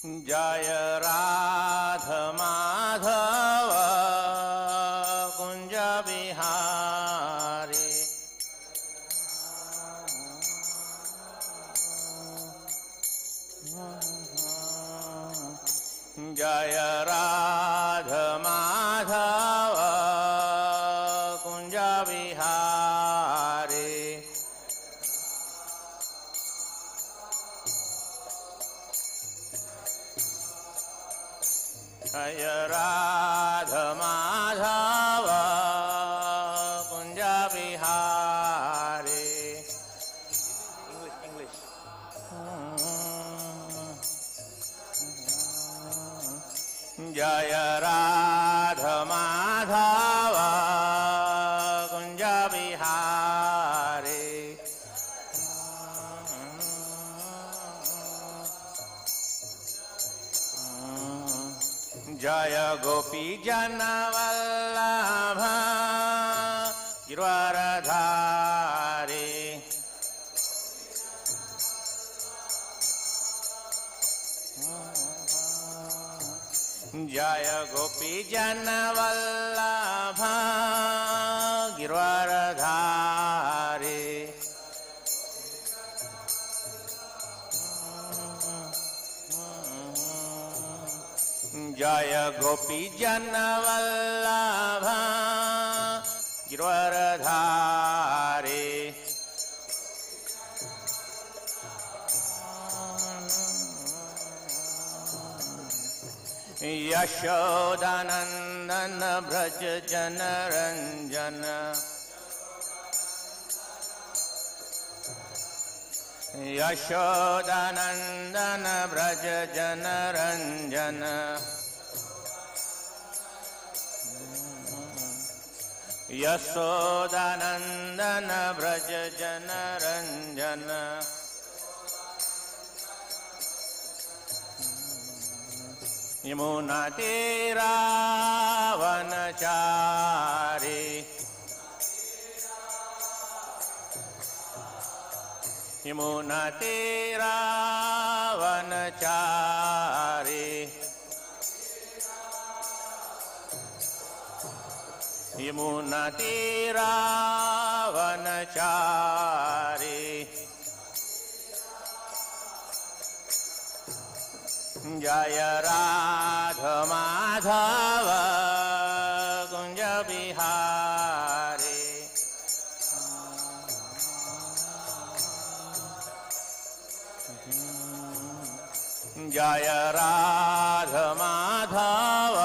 जय राधा माधव कुंज बिहारी। जय राधा माधव कुंज बिहारी। जय राधा माधव कुंज बिहारी। इंग्लिश जय राधा माधव कुंज बिहारी। जय गोपी जन वल्लभ गिरवरधारी। जय गोपी जन वल्लभ गिरवरधारी। जय गोपी जन वल्लभ गिरवरधारी। यशोदानंदन ब्रज जन रंजन। यशोदानंदन ब्रज जन रंजन। यशोदानंदन ब्रज जन रंजन। यमुना तीरा वनचारी। यमुना तीरा वनचारी। यमुना तीरा वनचारी। जय राधा माधव कुंज बिहारी। जय राधा माधव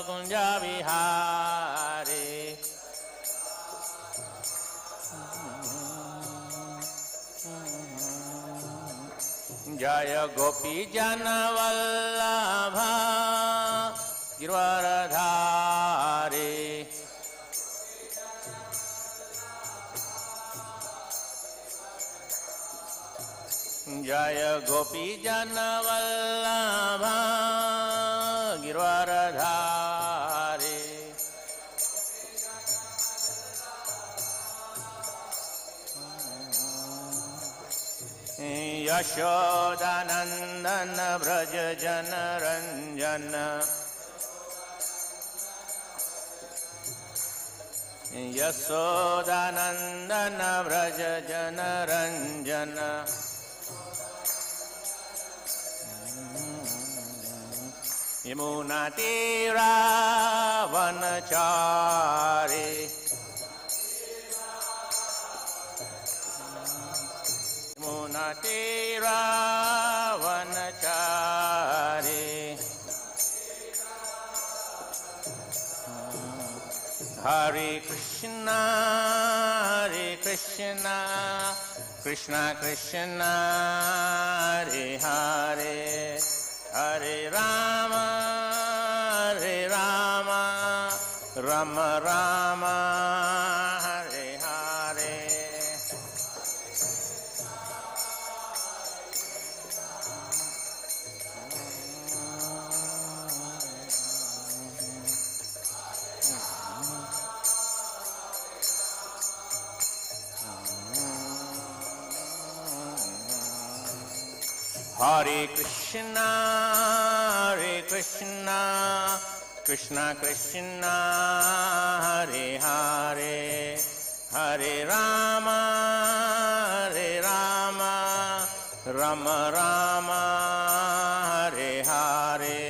कुंज बिहारी। जय गोपी जन वल्लभ गिरवरधारी। जय गोपी जन वल्लभ गिरवरधारी। यशोदानंदन ब्रज जन रंजन। यशोदानंदन ब्रज जन रंजन। यमुना तीरा वनचारी। यमुना तीरा वनचारी। हरे कृष्णा कृष्णा कृष्णा हरे हरे, हरे Ram Ram Ram Hare Hare. Hare Krishna, Krishna Krishna, Hare Hare, Hare Rama, Rama Rama, Hare Hare.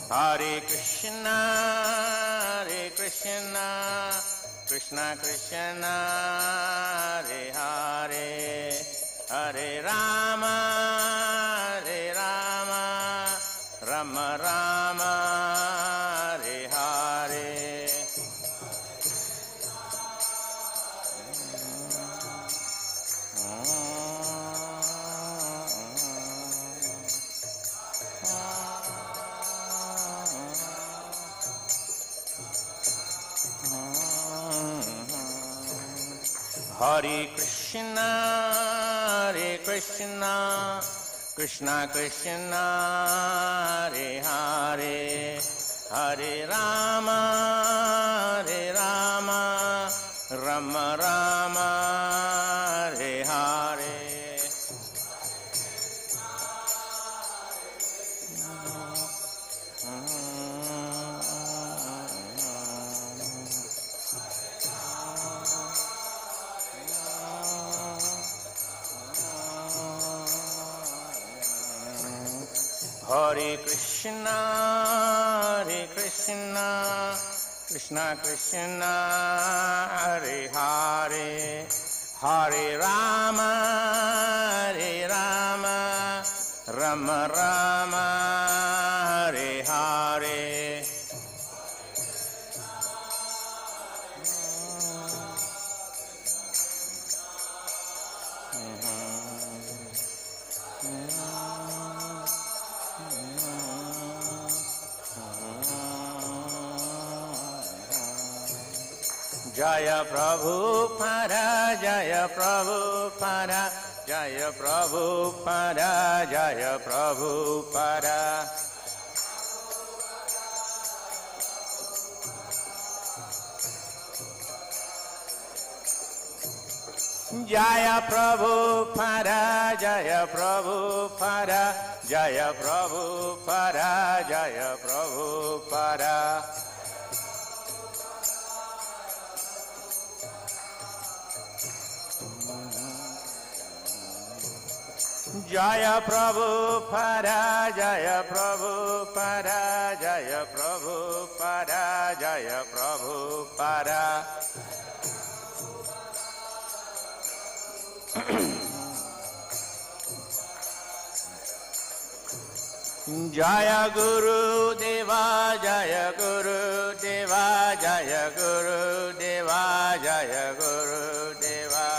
Hare Krishna, Krishna Krishna, Hare Hare, Hare Rama, Rama Rama, Hare Hare. Hare Krishna, Krishna Krishna, Hare Hare, Hare Rama, Rama Rama, Hare Hare. Hare Krishna, Krishna Krishna, Hare Hare, Hare Rama, Rama Rama, Hare Hare. Jaya Prabhupada, Jaya Prabhupada, Jaya Prabhupada, Jaya Prabhupada. Jaya Prabhupada, Jaya Prabhupada, Jaya Prabhupada, Jaya Prabhupada. Jaya Prabhupada, Jaya Prabhupada, Jaya Prabhupada, Jaya Prabhupada. Jaya Guru Deva, Jaya Guru Deva, Jaya Guru Deva, Jaya Guru Deva.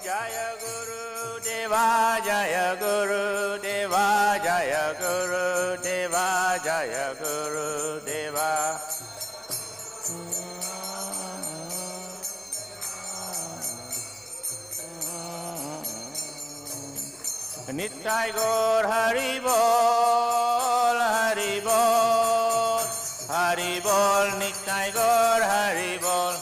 Jaya Guru Deva, Jaya Guru Deva, Jaya Guru Deva, Jaya Guru Deva. Nittai Gaur Hari Bol, Hari Bol, Hari Bol, Nittai Gaur Hari Bol.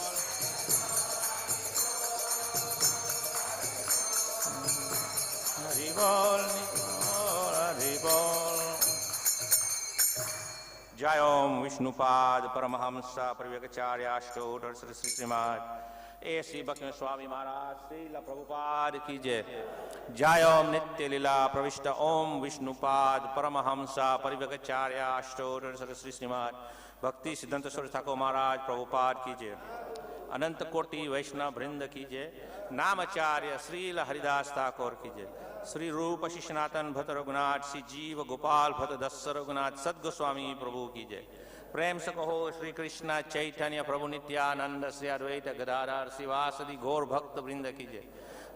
Hari Bol, Hari Bol. Jai Om Vishnupad Paramahamsa Parivakacharya Ashtotar Saraswati Srimad ए श्री भक्ति स्वामी महाराज श्रीला प्रभुपाद की जय। जय ओम नित्य लीला प्रविष्ट ओम विष्णुपाद परमहंसा परिव्यक्ताचार्य अष्टोत्तर सरस्वती श्रीमद भक्ति सिद्धांत सरस्वती ठाकुर महाराज प्रभुपाद की जय। अनंत कोटि वैष्णव वृंद की जय। नामाचार्य श्रील हरिदास ठाकुर की जय। श्री रूप श्री सनातन भट्ट रघुनाथ श्री जीव गोपाल भट्ट दस्स रघुनाथ सद्गोस्वामी प्रभु की जय। प्रेम से कहो श्री कृष्ण चैतन्य प्रभु नित्यानंद श्री अद्वैत गदाधर शिवासदि गौर भक्त वृंद की जय।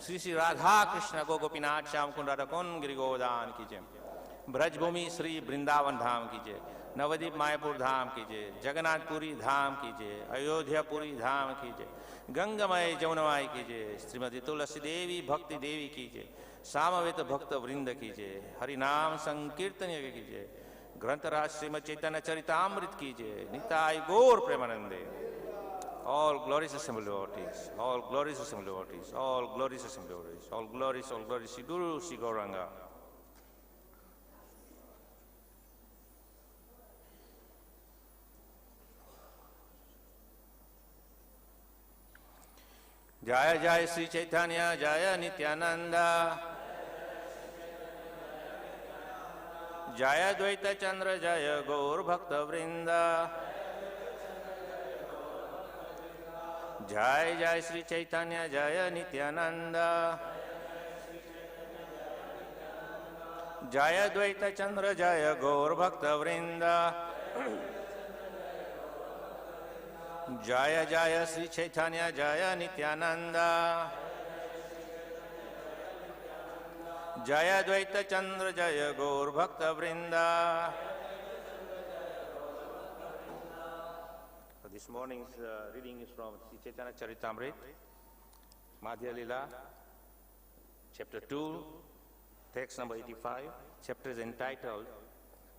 श्री श्री राधा कृष्ण गो गोपीनाथ श्याम कुंड राधा कुंड गिरि गोदान की जय। ब्रजभूमि श्री वृंदावन धाम की जय। नवदीप मायापुर धाम कीजिए, जगन्नाथपुरी धाम कीजिए, अयोध्यापुरी धाम कीजिए, गंगामय जमुनवाई कीजिए, श्रीमती तुलसी देवी भक्ति देवी कीजिए, सामवेद भक्त वृंद कीजिए, हरिनाम संकीर्तन कीजिए, ग्रंथराज श्रीमद चैतन्य चरितामृत कीजिए, निताय गौर प्रेमानंदे। All glorious assembly devotees, all glorious assembly devotees, all glorious assembly devotees, all glorious Sri Guru, Sri Gauranga. Jaya Jaya Sri Chaitanya, Jaya Nityananda, Jaya Dvaita Chandra, Jaya Gaur Bhakta Vrinda, Jai Jai Sri Chaitanya, Jaya Nityananda, Jaya Dvaita Chandra, Jaya Gaur Bhakta Vrinda, Jaya Jaya Sri Chaitanya, Jaya Nityananda, Jaya Dvaita Chandra, Jaya Gaur Bhakta Vrinda. This morning's reading is from Sri Chaitanya Charitamrita, Madhya Lila, chapter 2, text number 85. Chapter is entitled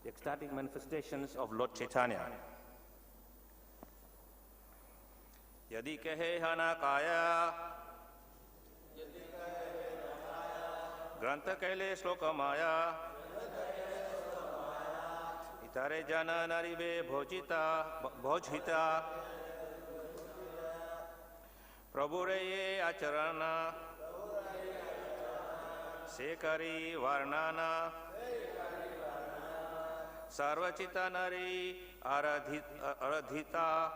The Ecstatic Manifestations of Lord Chaitanya. Yadi kahe hana kaya, grantha kaile shloka maya, itare jana narive bhojhita, prabhure acharana, sekari varnana, sarvachita nari aradhita,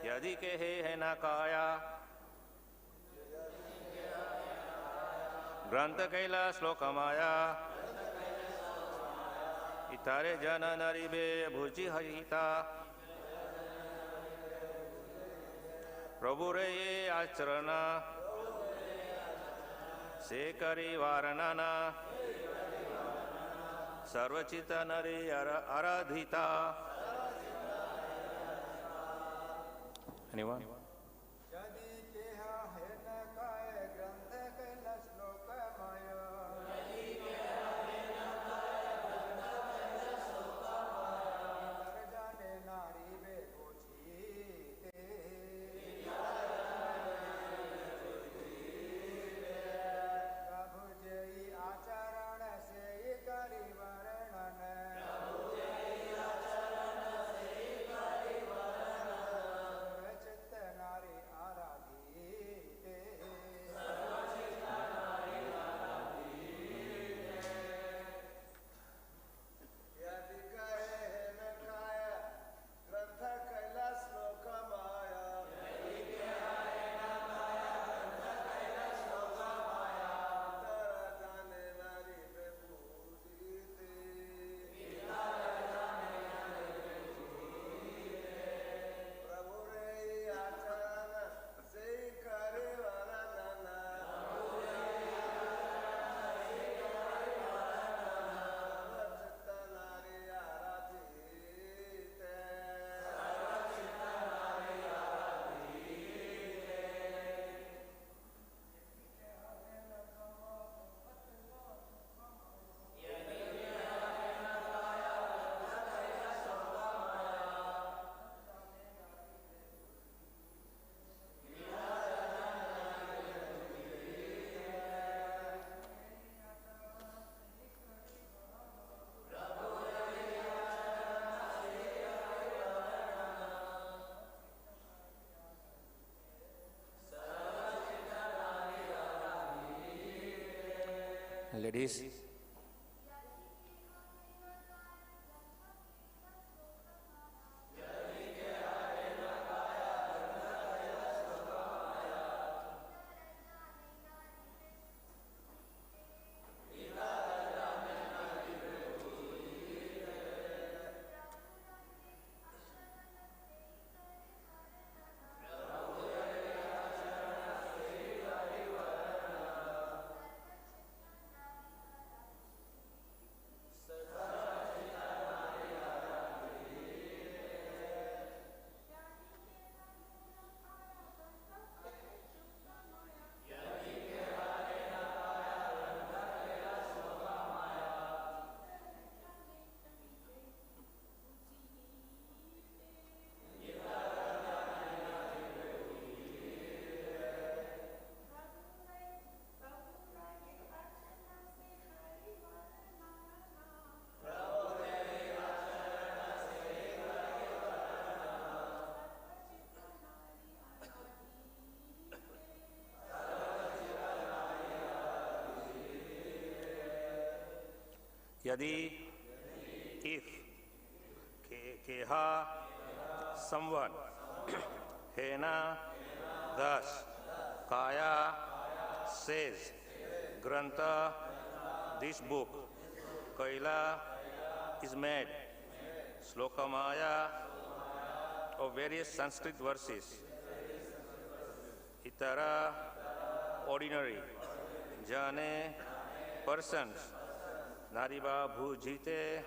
yadi kehe hai na kaya, grantha kaila shloka maya, itare jana naribe bhuji hita, prabhure acharana, sekari varanana, sarvachita nari aradhita. Anyone? Ladies, Yadi, if, keha, someone, hena, thus, kaya, says, grantha, this book, Kaila is made, slokamaya, of various Sanskrit verses, itara, ordinary, jane, persons, nariva bhujite,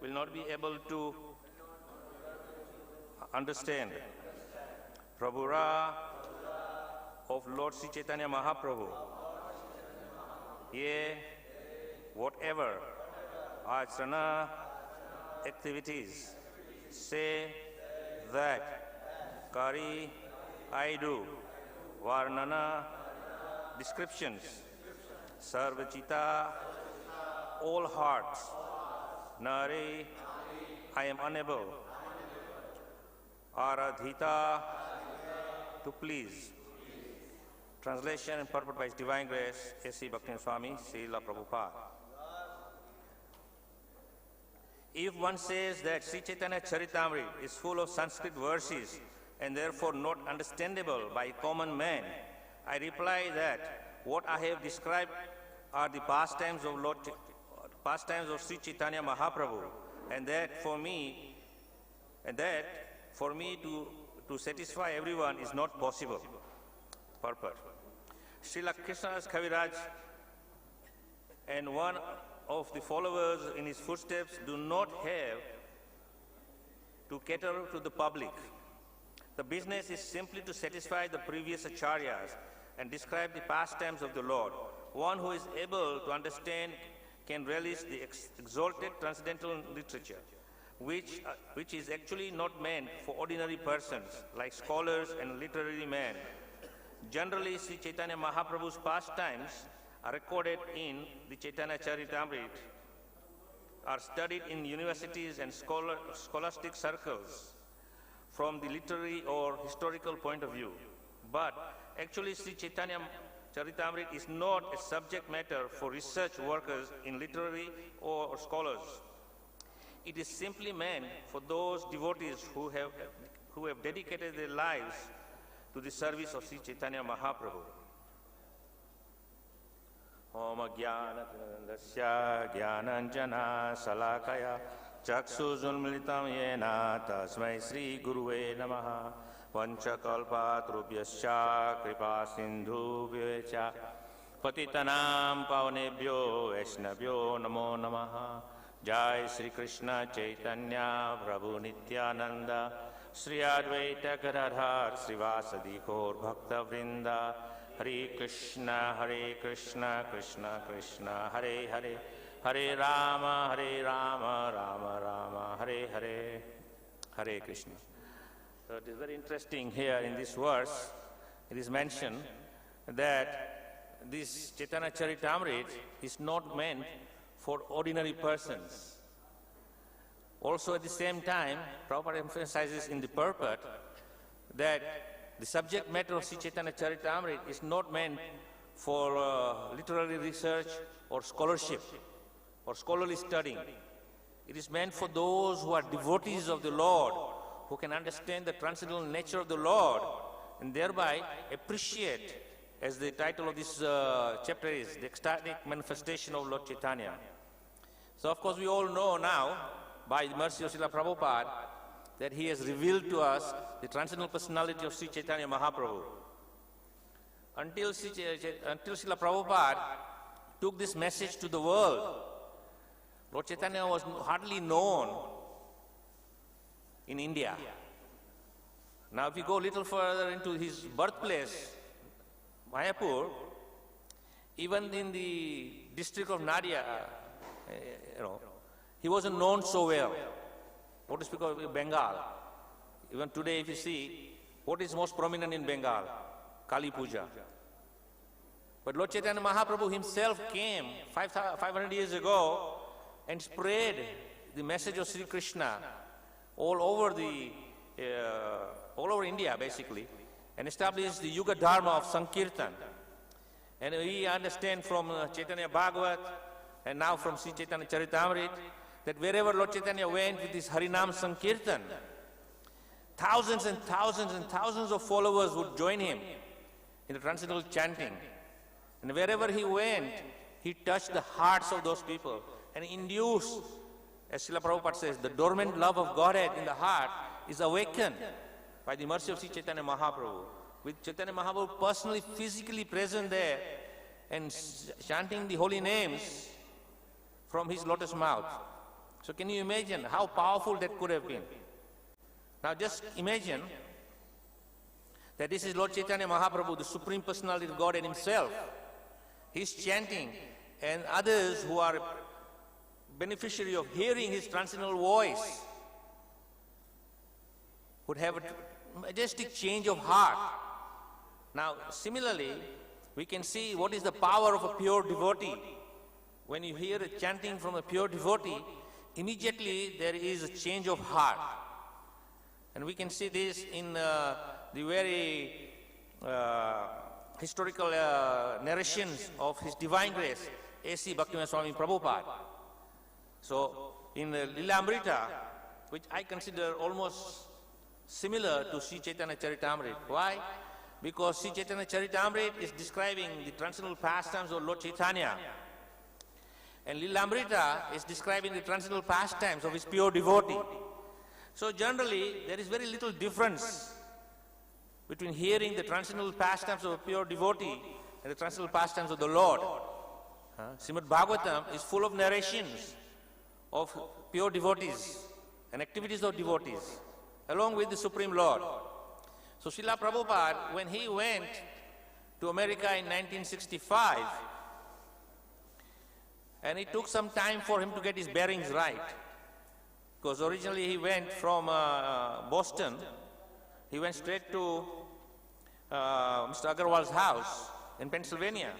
will not be able to understand. Prabhura of Lord Sri Chaitanya Mahaprabhu. Ye, whatever acharana activities say that, kari, I do, varnana, descriptions, sarvachita, all hearts, nari, I am unable, aradhita, to please. Translation and purport by His Divine Grace, A.C. Bhakti Swami, Srila Prabhupada. If one says that Sri Chaitanya Charitamrita is full of Sanskrit verses and therefore not understandable by common man, I reply that what I have described are the pastimes of Sri Chaitanya Mahaprabhu, and that for me to satisfy everyone is not possible. Purport. Srila Krishna's Kaviraj and one of the followers in his footsteps do not have to cater to the public. The business is simply to satisfy the previous acharyas and describe the pastimes of the Lord. One who is able to understand can relish the exalted transcendental literature, which is actually not meant for ordinary persons like scholars and literary men. Generally, Sri Chaitanya Mahaprabhu's pastimes are recorded in the Chaitanya Charitamrita, are studied in universities and scholastic circles from the literary or historical point of view. But actually, Sri Chaitanya Charitamrita is not a subject matter for research workers in literary or scholars. It is simply meant for those devotees who have dedicated their lives to the service of Sri Chaitanya Mahaprabhu. Om Jnana Tinandasya Jnananjana Salakaya Chakshuzunmilitam Yena Tasmai Sri Guruve Namaha Vanchakalpatrubhyascha Kripa Sindhubhyecha Patitanam Pavanebhyo Vaishnavyo Namo Namaha Jai Sri Krishna Chaitanya Prabhu Nityananda Sri Advaita Gadadhar Srivasadi Gaur Bhakta Vrinda Hare Krishna Krishna Krishna Hare Hare Hare Rama Rama Rama Hare Hare Hare Krishna. So it is very interesting here in this verse, it is mentioned that this Chaitanya Charitamrita is not meant for ordinary persons. Also at the same time, Prabhupada emphasizes in the purport that the subject matter of Sri Chaitanya Charitamrita is not meant for literary research or scholarship or scholarly studying. It is meant for those who are devotees of the Lord, who can understand the transcendental nature of the Lord and thereby appreciate, as the title of this chapter is, the ecstatic manifestation of Lord Chaitanya. So of course we all know now, by the mercy of Srila Prabhupada, that he has revealed to us the transcendental personality of Sri Chaitanya Mahaprabhu. Until Srila Prabhupada took this message to the world, Lord Chaitanya was hardly known in India. Now if you go a little further into his birthplace, Mayapur, even in the district of Nadia, he wasn't known so well. What is because of Bengal? Even today if you see, what is most prominent in Bengal? Kali Puja. But Lord Chaitanya Mahaprabhu himself came 500 years ago and spread the message of Sri Krishna all over India basically, and established the Yuga Dharma of Sankirtan. And we understand from Chaitanya Bhagavad and now from Sri Chaitanya Charitamrita, that wherever Lord Chaitanya went with his Harinaam Sankirtan, thousands and thousands and thousands of followers would join him in the transcendental chanting. And wherever he went, he touched the hearts of those people and induced, as Srila Prabhupada says, the dormant love of Godhead in the heart is awakened by the mercy of Sri Chaitanya Mahaprabhu, with Chaitanya Mahaprabhu personally, physically present there and chanting the holy names from his lotus mouth. So can you imagine how powerful that could have been? Now just imagine that this is Lord Chaitanya Mahaprabhu, the Supreme Personality of Godhead himself. He's chanting, and others who are beneficiary of hearing his transcendental voice would have a majestic change of heart. Now similarly, we can see what is the power of a pure devotee. When you hear a chanting from a pure devotee, immediately there is a change of heart. And we can see this in the very historical narrations of His Divine Grace, A.C. Bhaktivinoda Swami Prabhupada. So in the Lila Amrita, which I consider almost similar to Sri Chaitanya Charitamrita. Why? Because Sri Chaitanya Charitamrita is describing the transcendental pastimes of Lord Chaitanya. And Lila Amrita is describing the transcendental pastimes of his pure devotee. So generally, there is very little difference between hearing the transcendental pastimes of a pure devotee and the transcendental pastimes of the Lord. Srimad Bhagavatam is full of narrations of pure devotees and activities of devotees, along with the Supreme Lord. So Srila Prabhupada, when he went to America in 1965, and it took some time for him to get his bearings right, because originally he went from Boston, he went straight to Mr. Agarwal's house in Pennsylvania.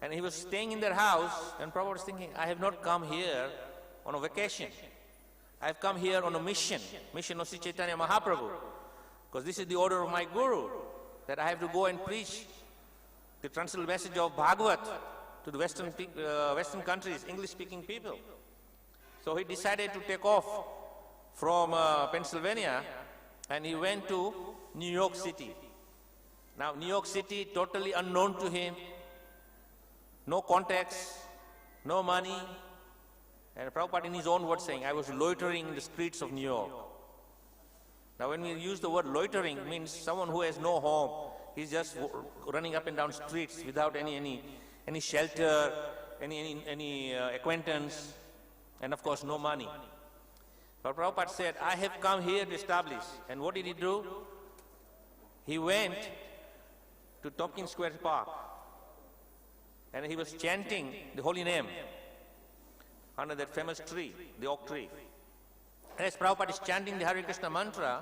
And he was staying in their house, and Prabhupada was thinking, I have not come here on a vacation. I have come here on a mission of Sri Chaitanya Mahaprabhu, because this is the order of my Guru, that I have to go and preach the transcendental message of Bhagavad to the Western countries, English-speaking people. So he decided to take off from Pennsylvania, and he went to New York City. Now, New York City, totally unknown to him, no contacts, no money. And Prabhupada in his own words saying, I was loitering in the streets of New York. Now when we use the word loitering, it means someone who has no home. He's just running up and down streets without any shelter, any acquaintance, and of course no money. But Prabhupada said, I have come here to establish. And what did he do? He went to Tompkins Square Park, and he was chanting the holy name under that famous tree, the oak tree. And as Prabhupada is chanting the Hare Krishna mantra,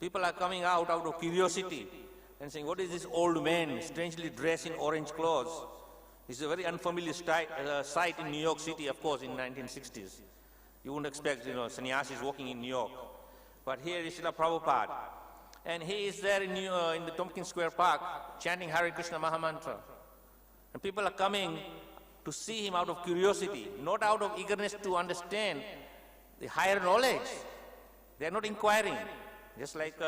people are coming out of curiosity and saying, what is this old man strangely dressed in orange clothes? It's a very unfamiliar sight in New York City, of course, in 1960s. You wouldn't expect, sannyasis walking in New York. But here is Srila Prabhupada. And he is there in the Tompkins Square Park chanting Hare Krishna Mahamantra. And people are coming to see him out of curiosity, not out of eagerness to understand the higher knowledge. They are not inquiring. Just like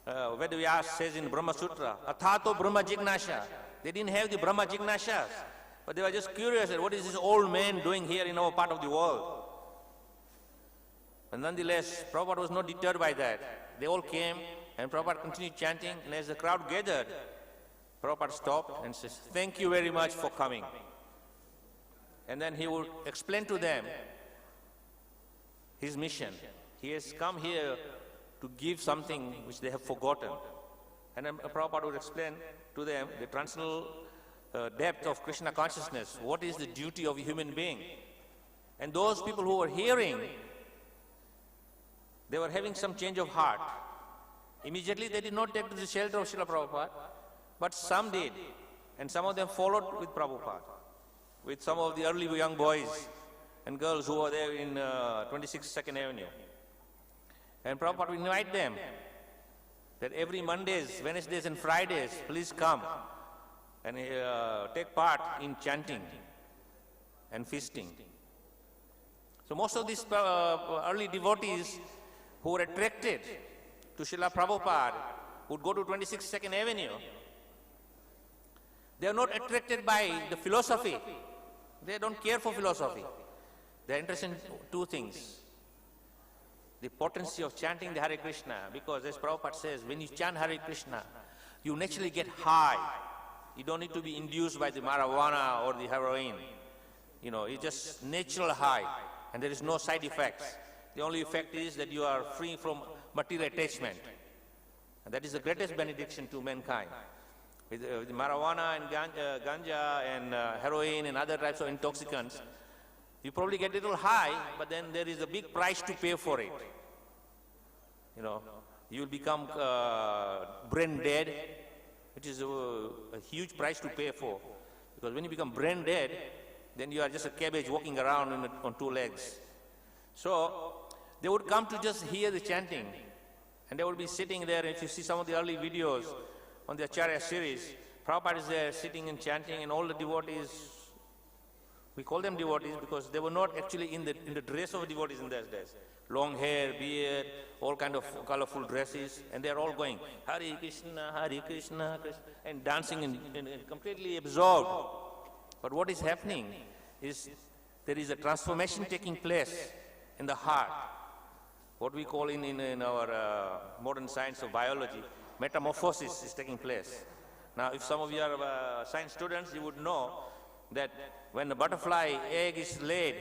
Vedavyas says in Brahma Sutra, Athato Brahma Jignasha. They didn't have the Brahma Jignashas, but they were just curious at what is this old man doing here in our part of the world. But nonetheless, Prabhupada was not deterred by that. They all came, and Prabhupada continued chanting, and as the crowd gathered, Prabhupada stopped and says, thank you very much for coming. And then he would explain to them his mission. He has come here to give something which they have forgotten. And then Prabhupada would explain to them the transcendental depth of Krishna consciousness. What is the duty of a human being? And those people who were hearing, they were having some change of heart. Immediately they did not take to the shelter of Srila Prabhupada, but some did. And some of them followed with Prabhupada, with some of the early young boys and girls who were there in 26th 2nd Avenue. And Prabhupada would invite them that every Mondays, Wednesdays and Fridays, please come and take part in chanting and feasting. So most of these early devotees who were attracted to Srila Prabhupada would go to 22nd Avenue. They are not attracted by the philosophy. They don't care for philosophy. They are interested in two things. The potency of chanting the Hare Krishna, because as Prabhupada says, when you chant Hare Krishna, you naturally get high. You don't need to be induced by the marijuana or the heroin. You know, it's just natural high, and there is no side effects. The only effect is that you are free from material attachment. And that is the greatest benediction to mankind. With marijuana and ganja and heroin and other types of intoxicants, you probably get a little high, but then there is a big price to pay for it. You know, you will become brain dead, which is a huge price to pay for. Because when you become brain dead, then you are just a cabbage walking around on two legs. So they would come to just hear the chanting, and they would be sitting there. If you see some of the early videos on the Acharya series, Prabhupada is there sitting and chanting, and all the devotees, we call them devotees because they were not actually in the dress of devotees in those days. Long hair, beard, all kind of colorful dresses, and they are all going Hare Krishna, Krishna, and dancing and completely absorbed. But what is happening is there is a transformation taking place in the heart. What we call in our modern science of biology, metamorphosis is taking place. Now, if some of you are science students, you would know that when the butterfly egg is laid,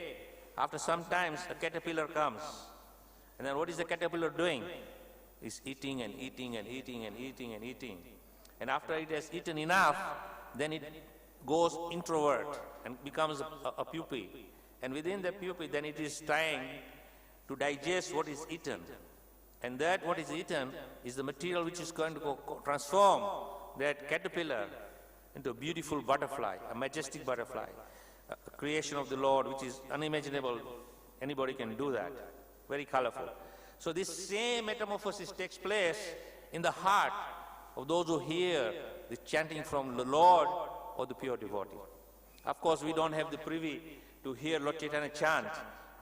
after some time a caterpillar comes. And then what is the caterpillar doing? It's eating and eating and eating and eating and eating. And after it has eaten enough, then it goes introvert and becomes a pupae. And within the pupae, then it is trying to digest what is eaten. And that what is eaten is the material which is going to transform that caterpillar into a beautiful butterfly, a majestic butterfly, a creation of the Lord which is unimaginable. Anybody can do that. Very colorful. So this same metamorphosis takes place in the heart of those who hear the chanting from the Lord or the pure devotee. Of course, we don't have the privy to hear Lord Chaitanya chant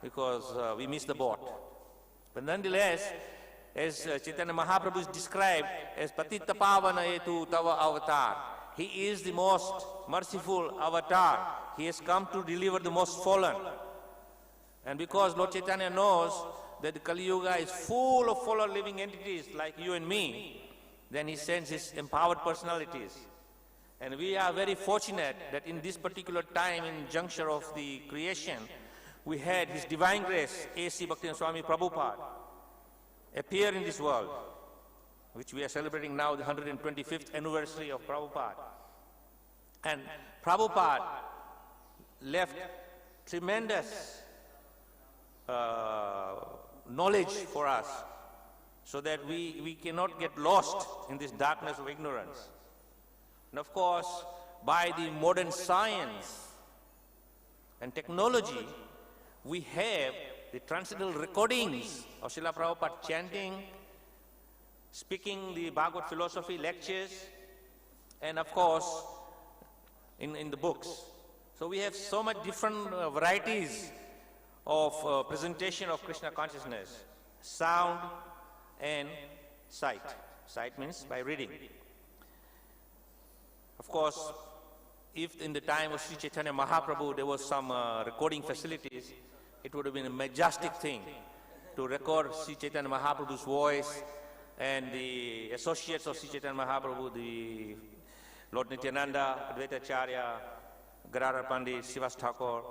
because we miss the boat. But nonetheless, as Chaitanya Mahaprabhu is described as Patitta Pavana Etu Tava Avatar, he is the most merciful avatar. He has come to deliver the most fallen. And because Lord Chaitanya knows that the Kali Yuga is full of fallen living entities like you and me, then he sends his empowered personalities. And we are very fortunate that in this particular time, in juncture of the creation, we had His Divine Grace, A.C. Bhaktivinoda Swami Prabhupada, appear in this world, which we are celebrating now, the 125th anniversary of Prabhupada. And Prabhupada left tremendous knowledge for us, so that we cannot get lost in this darkness of ignorance. And of course, by the modern science and technology, we have the transcendental recordings of Srila Prabhupada chanting, speaking the Bhagavad philosophy, lectures, and of course, in the books. So we have so much different varieties of presentation of Krishna consciousness, sound and sight. Sight means by reading. Of course, if in the time of Sri Chaitanya Mahaprabhu there was some recording facilities, it would have been a majestic thing to record Sri Chaitanya Mahaprabhu's voice and the associates of Sri Chaitanya Mahaprabhu, the Lord Nityananda, Advaita Acharya, Gadadhar Pandit, Srivas Thakur,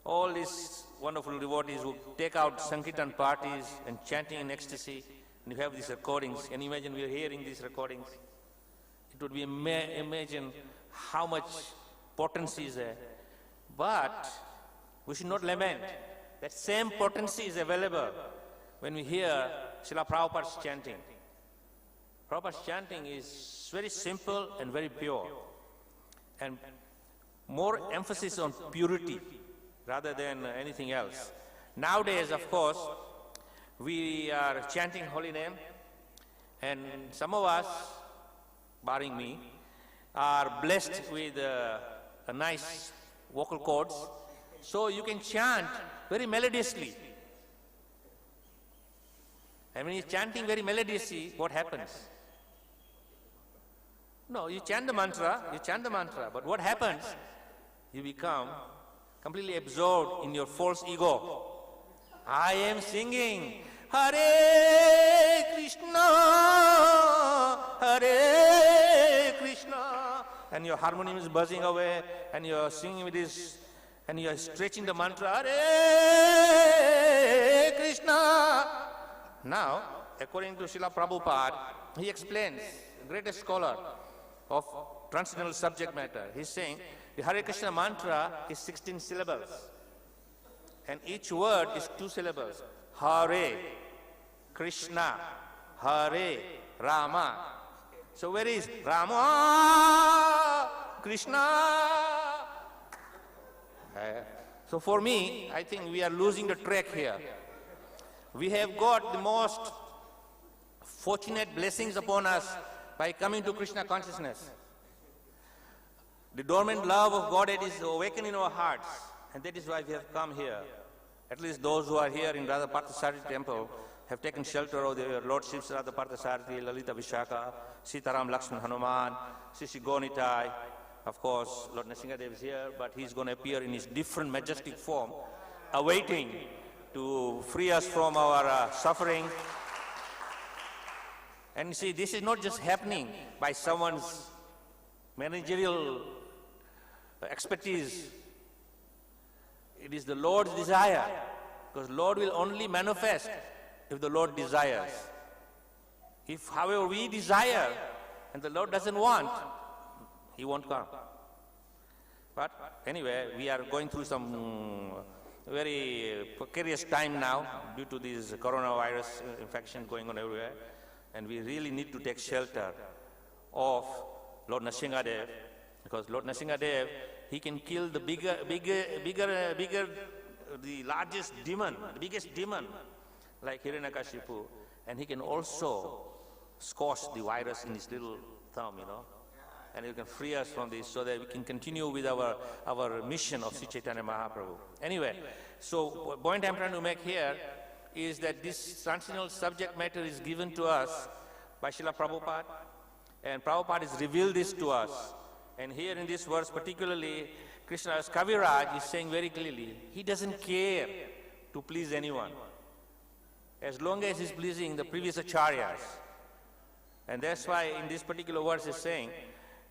all these wonderful devotees who take out Sankirtan parties and chanting in ecstasy, and you have these recordings, and imagine we are hearing these recordings. It would be imagine how much potency is there. But we should not lament. That same potency is available when we hear Srila Prabhupada's chanting. Prabhupada's chanting is very simple and very pure, and more emphasis on purity rather than anything else. Nowadays, of course, we are chanting holy name, and some of us, barring me, are blessed with a nice vocal cords, so you can chant very melodiously. And when you're chanting very melodiously, what happens? No, you chant the mantra, but what happens? You become completely absorbed in your false ego. I am singing Hare Krishna, Hare Krishna, and your harmonium is buzzing away, and you're singing with this, and you're stretching the mantra Hare Krishna. Now, according to Srila Prabhupada, he explains, the greatest scholar of transcendental subject matter, he's saying the Hare Krishna mantra is 16 syllables, and each word is 2 syllables. Hare Krishna, Hare Rama. So where is Rama, Krishna? So for me, I think we are losing the track here. We have got the most fortunate blessings upon us by coming to Krishna consciousness. The dormant love of Godhead is awakened in our hearts, and that is why we have come here. At least those who are here in Radha Parthasarthi temple have taken shelter of their lordships, Radha Parthasarthi, Lalita Vishaka, Sitaram Lakshman Hanuman, Sisi Gonitai. Of course, Lord Nrsimhadev is here, but he's going to appear in his different majestic form, awaiting to free us from our suffering. And see, this is not just happening by someone's managerial expertise. It is the Lord's desire, because Lord will only manifest if the Lord desires. If, however, we desire and the Lord doesn't want, He won't come. But anyway, we are going through some very precarious time now due to this coronavirus infection going on everywhere, and we really need to take shelter of Lord Nrsimhadev, because Lord Nrsimhadev, he can kill the the largest demon, the biggest demon, like Hiranyakashipu, and he can also squash the virus in his little thumb, and he can free us from this so that we can continue with our mission of Sri Chaitanya Mahaprabhu. Anyway, so point I'm trying to make here is that this transcendental subject matter is given to us by Srila Prabhupada, and Prabhupada has revealed this to us. And here in this verse particularly, Krishna's Kaviraj is saying very clearly, he doesn't care to please anyone, as long as he's pleasing the previous acharyas. And that's why in this particular verse is saying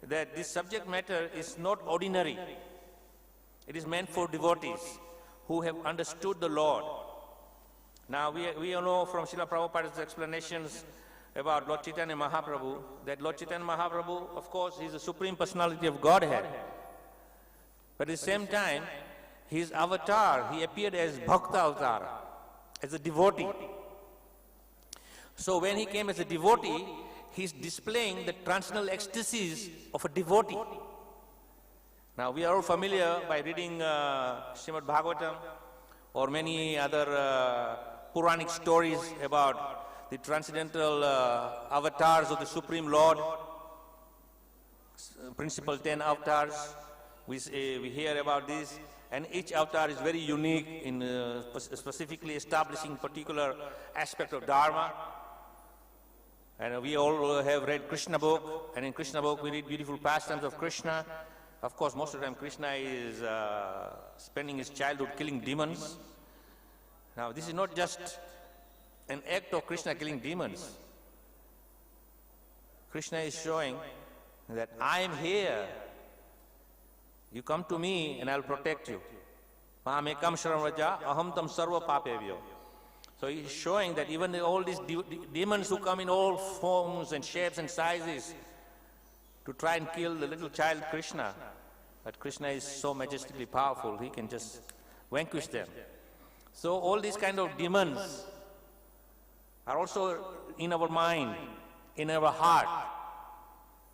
that this subject matter is not ordinary. It is meant for devotees who have understood the Lord. Now we all know from Srila Prabhupada's explanations about Lord Chaitanya Mahaprabhu, that Lord Chaitanya Mahaprabhu, of course, he is the Supreme Personality of Godhead. But at the same time, his avatar, he appeared as Bhakta avatar, as a devotee. So when he came as a devotee, he's displaying the transcendental ecstasies of a devotee. Now we are all familiar by reading Srimad Bhagavatam or many other Puranic stories about the transcendental avatars of the Supreme Lord, principal 10 avatars. We hear about this, and each avatar is very unique in specifically establishing particular aspect of Dharma. And we all have read Krishna book, and in Krishna book we read beautiful pastimes of Krishna. Of course, most of the time Krishna is spending his childhood killing demons. Now this is not just an act of Krishna killing demons. Krishna is showing that I am here. You come to me and I'll protect you. Mahamekam sharanraja aham tam sarva papevyo. So he's showing that even all these demons who come in all forms and shapes and sizes to try and kill the little child Krishna, but Krishna is so majestically powerful, he can just vanquish them. So all these kind of demons are also in our mind, in our heart.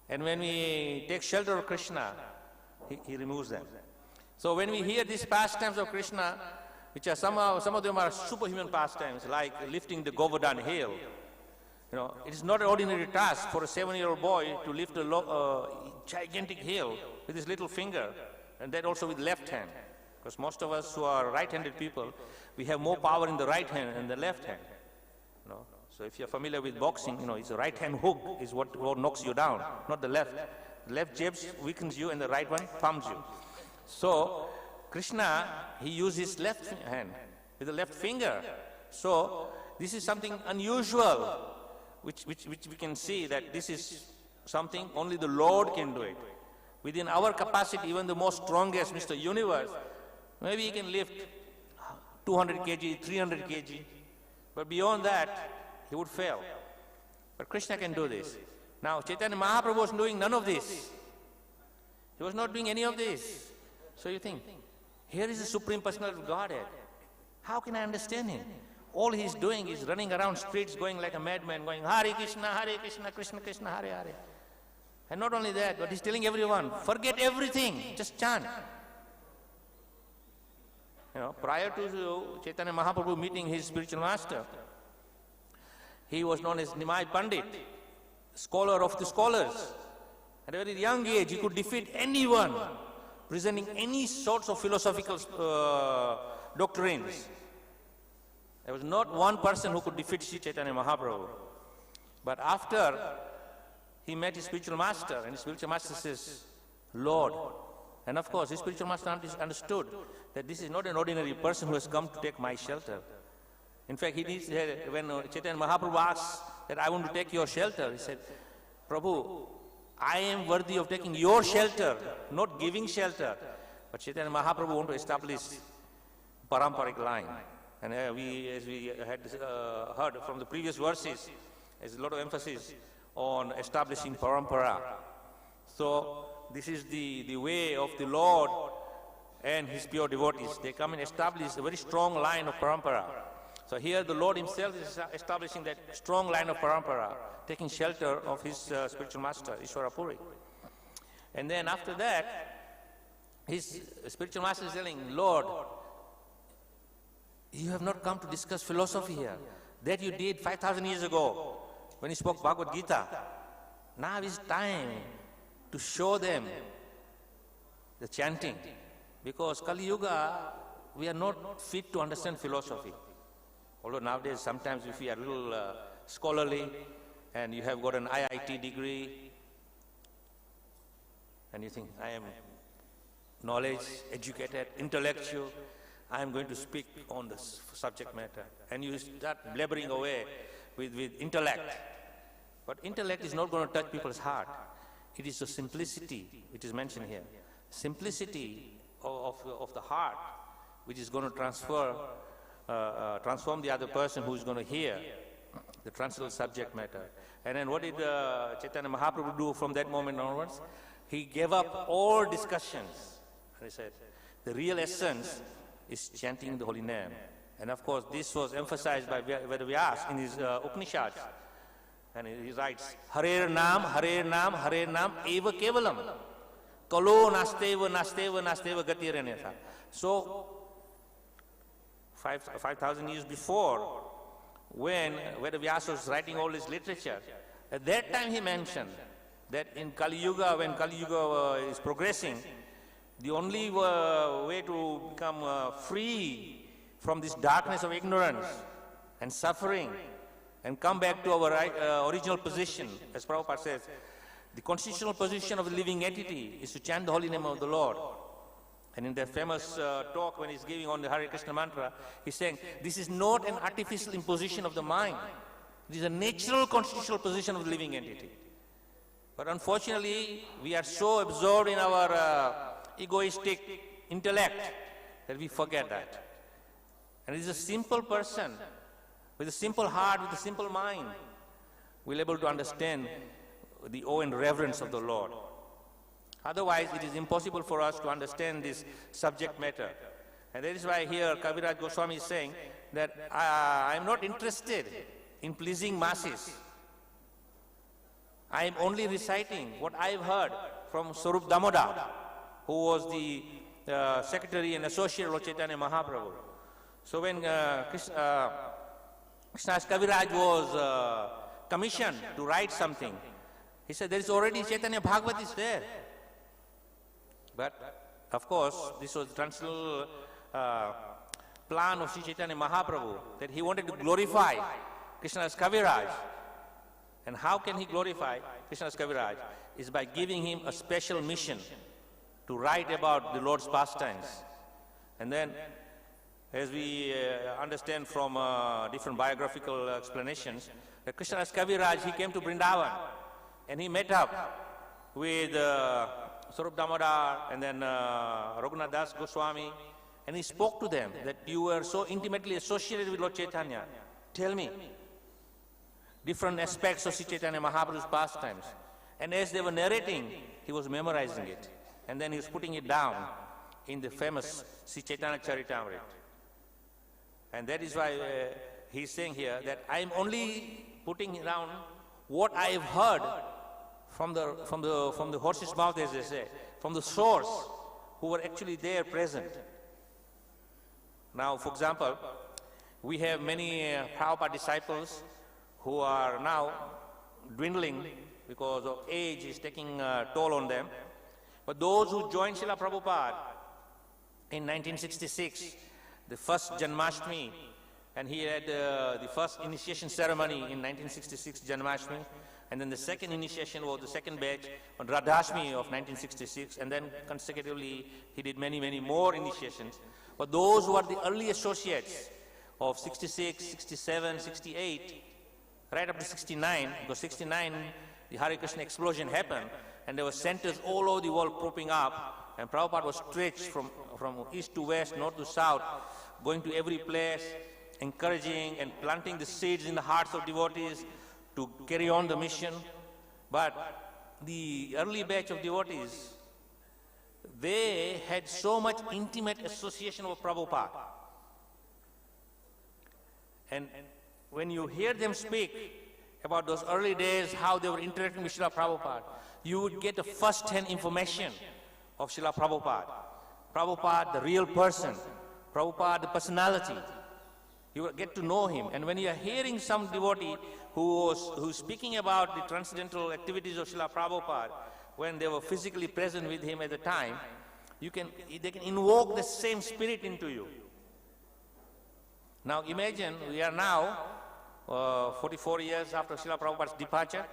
And when we take shelter of Krishna, he removes them. So when we hear these pastimes of Krishna, which are some of them are superhuman pastimes, like lifting the Govardhan hill. It is not an ordinary task for a 7-year-old boy to lift a gigantic hill with his little finger, and that also with left hand. Because most of us who are right-handed people, we have more power in the right hand than the left hand. So if you're familiar with boxing, it's the right hand hook is what knocks you down, not the left. The left jabs weakens you and the right one pumps you. So Krishna, he used his left hand with the left finger. So this is something unusual, which we can see that this is something only the Lord can do it. Within our capacity, even the most strongest Mr. Universe, maybe he can lift 200 kg, 300 kg, but beyond that, he would fail. But Krishna can do this. Now, Chaitanya Mahaprabhu was doing none of this. He was not doing any of this. So you think, here is the Supreme Personality of Godhead. How can I understand him? All he's doing is running around streets going like a madman, going Hare Krishna, Krishna Krishna, Hare Hare. And not only that, but he's telling everyone, forget everything, just chant. Prior to Chaitanya Mahaprabhu meeting his spiritual master, he was known as Nimai Pandit, scholar of the scholars. At a very young age, he could defeat anyone presenting any sorts of philosophical doctrines. There was not one person who could defeat Sri Chaitanya Mahaprabhu. But after he met his spiritual master, and his spiritual master says, Lord. And of course, his spiritual master understood that this is not an ordinary person who has come to take my shelter. In fact, when Chaitanya Mahaprabhu asked that I want to take your shelter, he said, Prabhu, I am worthy of taking your shelter, not giving shelter. But Chaitanya Mahaprabhu wanted to establish paramparic line. And as we had heard from the previous verses, there's a lot of emphasis on establishing parampara. So this is the way of the Lord and his pure devotees. They come and establish a very strong line of parampara. So here the Lord himself is establishing that strong line of parampara, taking shelter of his spiritual master, Ishvara Puri. And then after that, his spiritual master is telling, Lord, you have not come to discuss philosophy here. That you did 5,000 years ago when you spoke Bhagavad Gita. Now is time to show them the chanting. Because Kali Yuga, we are not fit to understand philosophy. Although nowadays sometimes if you are a little scholarly and you have got an IIT degree and you think, I am knowledge, educated, intellectual, I am going to speak on this subject matter. And you start blabbering away with intellect. But intellect is not going to touch people's heart. It is the simplicity which is mentioned here. Simplicity of the heart which is going to transform the other person who is going to hear the transcendental subject matter. And then what did Chaitanya Mahaprabhu do from that moment onwards? He gave up all discussions. And he said, the real essence is chanting the holy name. And of course, this was emphasized by Vedavyas in his Upanishads. And he writes, Harinaam, eva kevalam. Kalo nasteva gatiranetha. So, 5,000 years before, when Vedavyas was writing all his literature, at that time he mentioned that in Kali Yuga, when Kali Yuga is progressing, the only way to become free from this darkness of ignorance and suffering and come back to our original position, as Prabhupada says, the constitutional position of the living entity is to chant the holy name of the Lord. And in that famous talk when he's giving on the Hare Krishna mantra, he's saying, this is not an artificial imposition of the mind. It is a natural constitutional position of the living entity. But unfortunately, we are so absorbed in our egoistic intellect that we forget that. And it is a simple person, with a simple heart, with a simple mind, will be able to understand the awe and reverence of the Lord. Otherwise, it is impossible for us to understand this subject matter. And that is why here Kaviraj Goswami is saying that I am not interested in pleasing masses. I am only reciting what I have heard from Sarup Damoda, who was the secretary and associate of Chaitanya Mahaprabhu. So when Krishna's Kaviraj was commissioned to write something. He said, there is already Chaitanya Bhagavad is there. But, of course, this was the traditional plan of Sri Chaitanya Mahaprabhu, that he wanted to glorify Krishna's Kaviraj. And how can he glorify Krishna's Kaviraj? Is by giving him a special mission to write about the Lord's pastimes. And then, as we understand from different biographical explanations, that Krishna's Kaviraj, he came to Vrindavan and he met up with Sarup Damodar and then Raghunath Das Goswami, and he spoke to them that you were so intimately associated with Lord Chaitanya. Tell me different aspects of Sri Chaitanya Mahaprabhu's pastimes. And as they were narrating, he was memorizing it. And then he was putting it down in the famous Sri Chaitanya Charitamrita. And that is why he's saying here that I am only putting down what I have heard from the horse's mouth, as they say, from the source who were actually there present. Now, for example, we have many Prabhupada disciples who are now dwindling because of age is taking a toll on them. But those who joined Srila Prabhupada in 1966, the first Janmashtami, and he had the first initiation ceremony in 1966 Janmashtami, and then the second initiation was the second batch on Radhashtami of 1966, and then consecutively he did many, many more initiations. But those who are the early associates of 66, 67, 68, right up to 69, because 69, the Hare Krishna explosion happened, and there were centers all over the world popping up, and Prabhupada was stretched from east to west, north to south, going to every place, encouraging and planting the seeds in the hearts of devotees to carry on the mission. But the early batch of devotees, they had so much intimate association with Prabhupada. And when you hear them speak about those early days, how they were interacting with Srila Prabhupada, you would get a first-hand information of Srila Prabhupada. Prabhupada, the real person. Prabhupada, the personality. You will get to know him. And when you are hearing some devotee who's speaking about the transcendental activities of Srila Prabhupada, when they were physically present with him at the time, they can invoke the same spirit into you. Now imagine we are now 44 years after Srila Prabhupada's departure,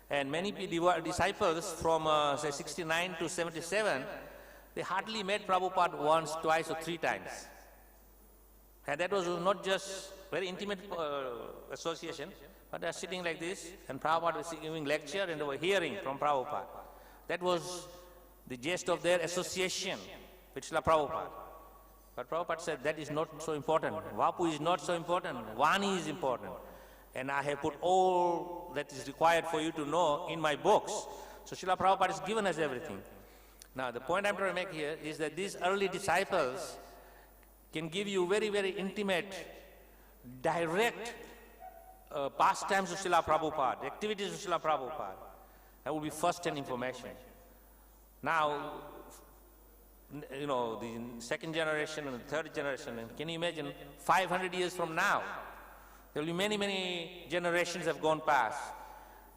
and many disciples from say 69 to 77, they hardly met Prabhupada once, twice or three times. And that was not just very intimate association, but they are sitting like this, and Prabhupada was giving lecture, and they were hearing from Prabhupada. That was the gist of their association with Srila Prabhupada. But Prabhupada said that is not so important. Vapu is not so important. Vani is important. And I have put all that is required for you to know in my books. So Srila Prabhupada has given us everything. Now the point I'm trying to make here is that these early disciples can give you very, very intimate, direct pastimes of Srila Prabhupada, the activities of Srila Prabhupada. That will be first-hand information. Now, you know, the second generation and the third generation, and can you imagine 500 years from now, there will be many, many generations have gone past.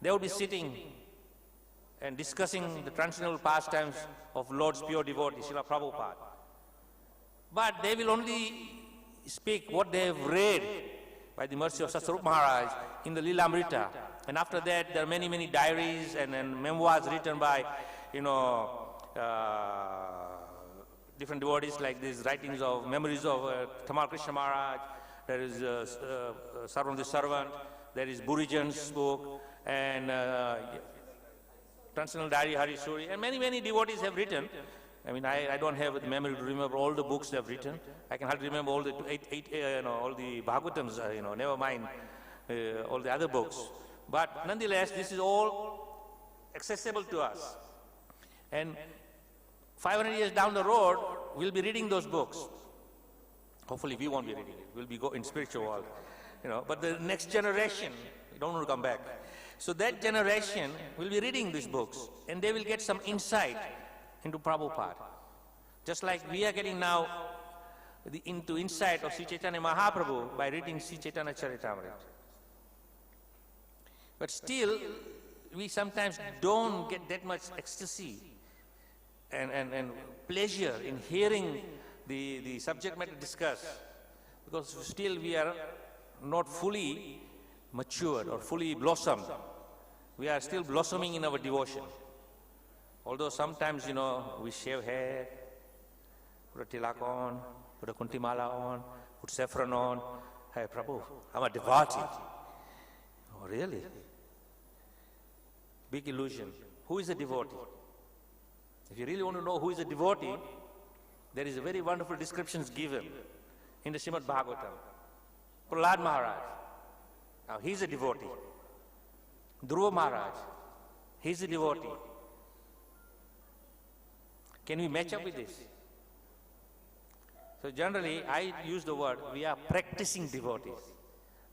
They will be sitting and discussing the transcendental pastimes of Lord's pure devotee, Srila Prabhupada. But they will only speak what they have read by the mercy of Sasarup Maharaj in the Lila Amrita. And after that, there are many, many diaries and memoirs written by, you know, different devotees, like these writings of memories of Tamal Krishna Maharaj, there is Sarvan the Servant, there is Burijan's book, and Transcendental Diary Hari Suri, and many, many devotees have written. I mean, I don't have the memory to remember all the books they have written. I can hardly remember all the all the Bhagavatams, never mind all the other books. But nonetheless, this is all accessible to us. And 500 years down the road, we'll be reading those books. Hopefully we won't be reading it. We'll be go in spiritual world. But the next generation, we don't want to come back. So that generation will be reading these books, and they will get some insight into Prabhupada. Just like we are getting now into insight of Sri Chaitanya Mahaprabhu by reading Sri Chaitanya Charitamrita. But still, we sometimes don't get that much ecstasy and pleasure in hearing the subject matter discussed, because still we are not fully matured or fully blossomed. We are still blossoming in our devotion. Although sometimes, we shave hair, put a tilak on, put a kuntimala on, put saffron on. Hey, Prabhu, I'm a devotee. Oh, really? Big illusion. Who is a devotee? If you really want to know who is a devotee, there is a very wonderful description given in the Srimad Bhagavatam. Prahlad Maharaj, now he's a devotee. Dhruva Maharaj, he's a devotee. Can we match up with this? So generally, I use the word, we are practicing devotees.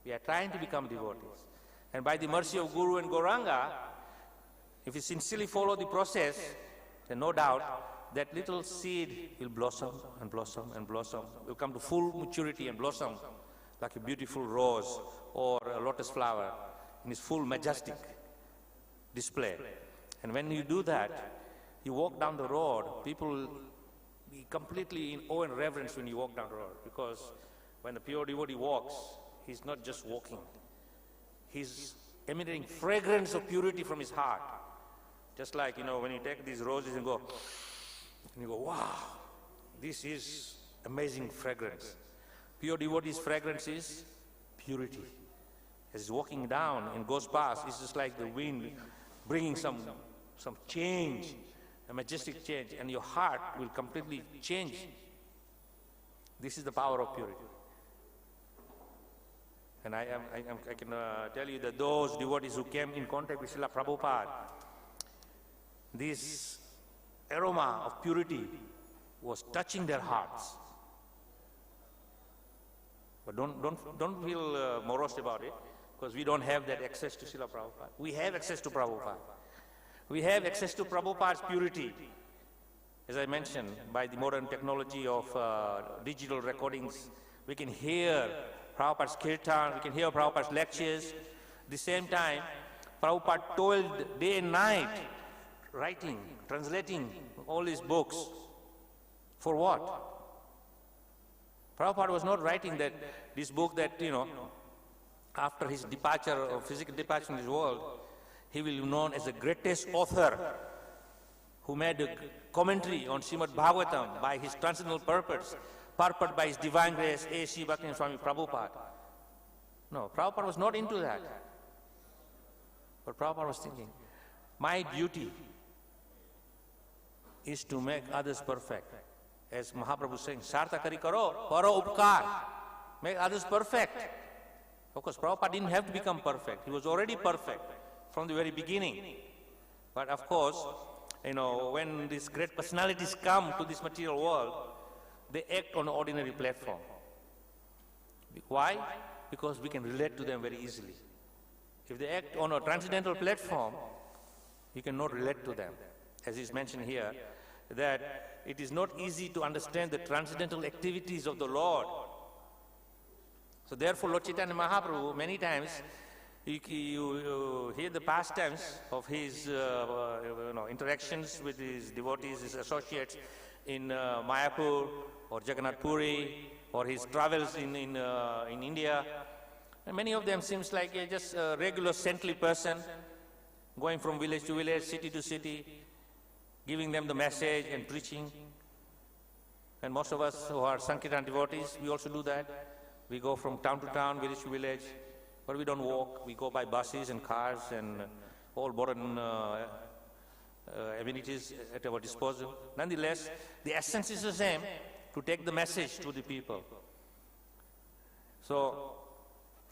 We are trying to become devotees. And by the mercy of Guru and Gauranga, if you sincerely follow the process, then no doubt that little seed will blossom and blossom and blossom, will come to full maturity and blossom like a beautiful rose or a lotus flower in its full majestic display. And when you do that, you walk down the road, people will be completely in awe and reverence when you walk down the road, because when the pure devotee walks, he's not just walking. He's emanating fragrance of purity from his heart. Just like, when you take these roses and you go, wow, this is amazing fragrance. Pure devotee's fragrance is purity. As he's walking down and goes past, it's just like the wind bringing some change, a majestic change, and your heart will completely change. This is the power of purity. And I can tell you that those devotees who came in contact with Srila Prabhupada, this aroma of purity was touching their hearts. But don't feel morose about it, because we don't have that access to Srila Prabhupada. We have access to Prabhupada. We have access to Prabhupada's purity. As I mentioned, by the modern technology of digital recordings, we can hear Prabhupada's Kirtans, we can hear Prabhupada's lectures. At the same time, Prabhupada toiled day and night, writing, translating all his books. For what? Prabhupada was not writing this book that, after his departure, or physical departure from this world, he will be known as the greatest author who made a commentary on Srimad Bhagavatam by his transcendental purpose, purported by his divine grace, A.C. Bhaktivinoda Swami Prabhupada. No, Prabhupada was not into that. But Prabhupada was thinking, my duty is to make others perfect. As Mahaprabhu is saying, Sartha kari karo, paro upkar. Make others perfect. Of course, Prabhupada didn't have to become perfect. He was already perfect from the very beginning. But of course, when these great personalities come to this material world, they act on an ordinary platform. Why? Because we can relate to them very easily. If they act on a transcendental platform, you cannot relate to them. As is mentioned here, that it is not easy to understand the transcendental activities of the Lord. So therefore, Lord Chaitanya Mahaprabhu, many times, you hear the pastimes of his interactions with his devotees, his associates in Mayapur or Jagannath Puri, or his travels in India. And many of them seems like just a regular saintly person, going from village to village, city to city, giving them the message and preaching. And most of us who are Sankirtan devotees, we also do that. We go from town to town, village to village, but we don't walk. We go by buses and cars and all modern amenities at our disposal. Nonetheless, the essence is the same, to take the message to the people. So,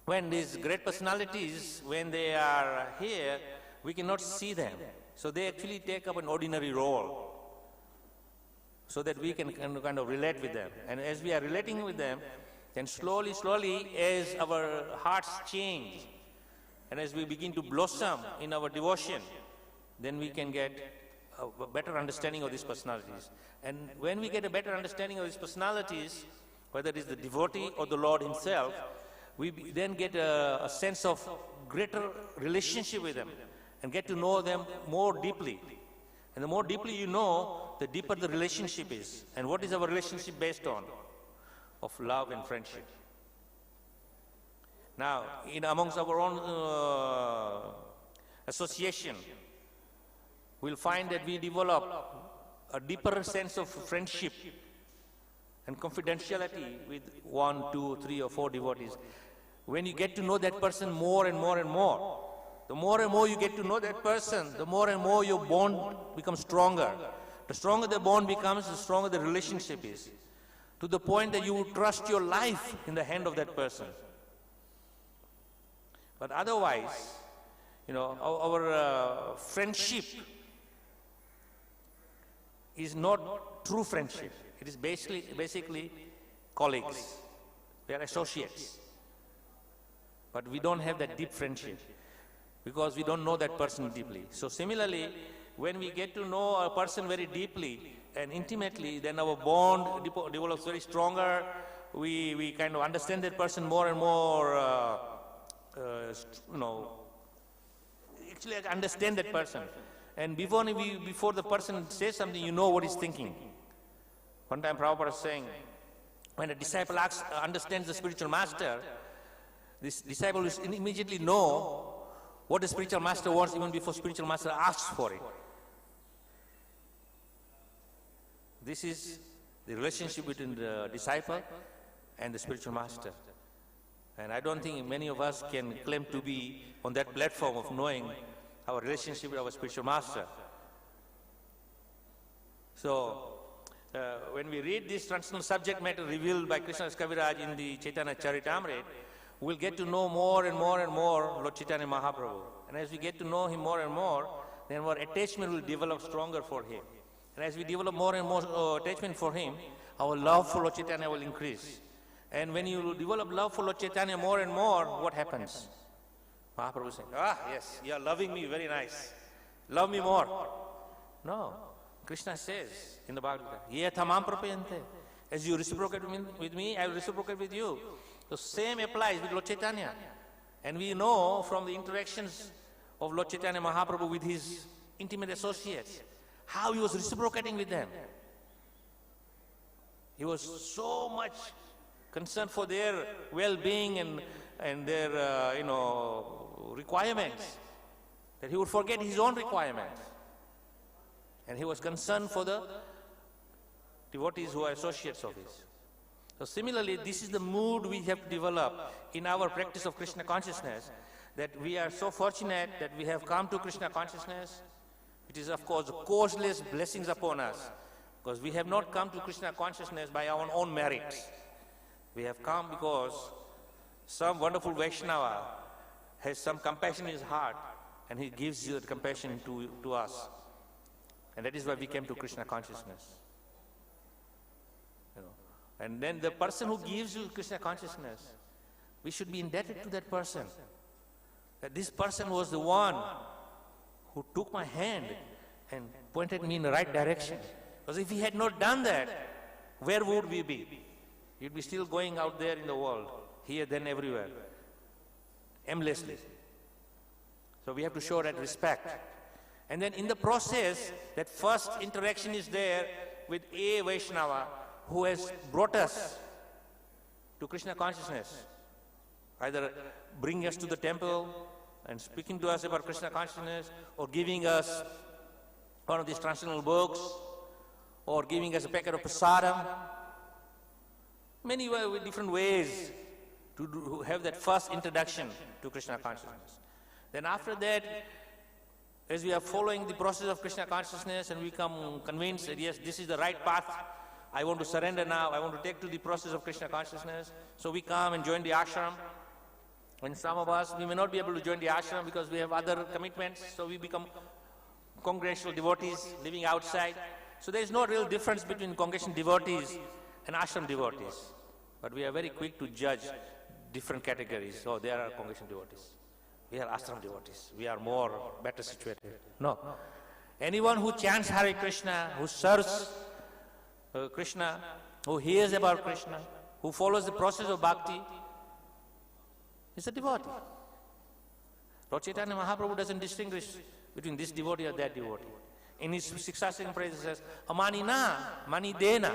when these great personalities, when they are here, we cannot see them. So they actually take up an ordinary role, so that we can kind of relate with them. And as we are relating with them, then slowly, as our hearts change, and as we begin to blossom in our devotion, then we can get a better understanding of these personalities. And when we get a better understanding of these personalities, whether it is the devotee or the Lord himself, we then get a sense of greater relationship with them and get to know them more deeply. And the more deeply you know, the deeper the relationship is. And what is our relationship based on? Of love and friendship. Now, amongst our own association, we'll find that we develop a deeper sense of friendship and confidentiality with 1, 2, 3 or 4 devotees. When you get to know that person more and more and more, the more and more you get to know that person, the more and more your bond becomes stronger. The stronger the bond becomes, the stronger the relationship is. To the point that you would trust your life in the hand of that person. But otherwise, our friendship is not true friendship. It is basically colleagues. We are associates. But we don't have that deep friendship because we don't know that person deeply. So similarly, when we get to know a person very deeply and intimately, then our bond develops very stronger. We kind of understand that person more and more, actually understand that person. And before the person says something, you know what he's thinking. One time Prabhupada was saying, when a disciple understands the spiritual master, this disciple will immediately know what the spiritual master wants even before spiritual master asks for it. This is the relationship between the disciple and the spiritual master. And I don't think many of us can claim to be on that platform of knowing our relationship with our spiritual master. So, when we read this transcendental subject matter revealed by Krishna Kaviraj in the Chaitanya Charitamrita, we'll get to know more and more and more Lord Chaitanya Mahaprabhu. And as we get to know him more and more, then our attachment will develop stronger for him. And as we develop more and more attachment for him, our love for Lord Chaitanya will increase. And when you develop love for Lord Chaitanya more and more, what happens? Mahaprabhu says, yes, you are loving me, very nice. Love me more. No. Krishna says in the Bhagavad Gita, as you reciprocate with me, I will reciprocate with you. The same applies with Lord Chaitanya. And we know from the interactions of Lord Chaitanya Mahaprabhu with his intimate associates, how he was reciprocating with them. He was so much concerned for their well-being and their requirements that he would forget his own requirements. And he was concerned for the devotees who are associates of his. So similarly, this is the mood we have to develop in our practice of Krishna consciousness, that we are so fortunate that we have come to Krishna consciousness. It is of course causeless blessings upon us, because we have not come to Krishna consciousness by our own merits. We have come because some wonderful Vaishnava has some compassion in his heart, and he gives you that compassion to us. And that is why we came to Krishna consciousness. And then the person who gives you Krishna consciousness, we should be indebted to that person. That this person was the one who took my hand and pointed me in the right direction. Because if he had not done that, where would we be? You'd be still going out there in the world, here, then, everywhere, aimlessly. So we have to show that respect. And then in the process, that first interaction is there with a Vaishnava who has brought us to Krishna consciousness, either bringing us to the temple and speaking to us about Krishna consciousness, or giving us one of these transcendental books, or giving us a packet of prasadam. Many different ways to have that first introduction to Krishna consciousness. Then after that, as we are following the process of Krishna consciousness and we become convinced that yes, this is the right path, I want to surrender now, I want to take to the process of Krishna consciousness, so we come and join the ashram. And some of us, we may not be able to join the ashram because we have other commitments, so we become congregational devotees living outside. So there is no real difference between congregational devotees and ashram devotees. But we are very quick to judge different categories. So there are congregational devotees. We are ashram devotees. We are better situated. No. Anyone who chants Hare Krishna, who serves Krishna, who hears about Krishna, who follows the process of bhakti, is a devotee. Lord Chaitanya Mahaprabhu doesn't distinguish between this devotee or that devotee. In his Siksha praises says, Amanina, Manidena.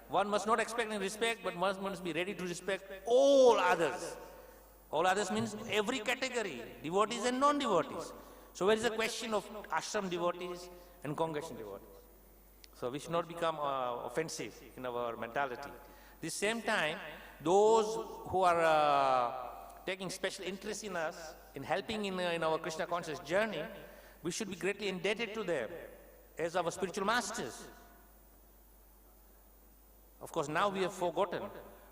One must not expect any respect, but one must be ready to respect all others. All others means every category, devotees and non-devotees. So where is the question of ashram devotees and congregation devotees? So we should not become offensive in our mentality. At the same time, those who are taking special interest in us, in helping in our Krishna conscious journey, we should be greatly indebted to them as our spiritual masters. Of course, now we have forgotten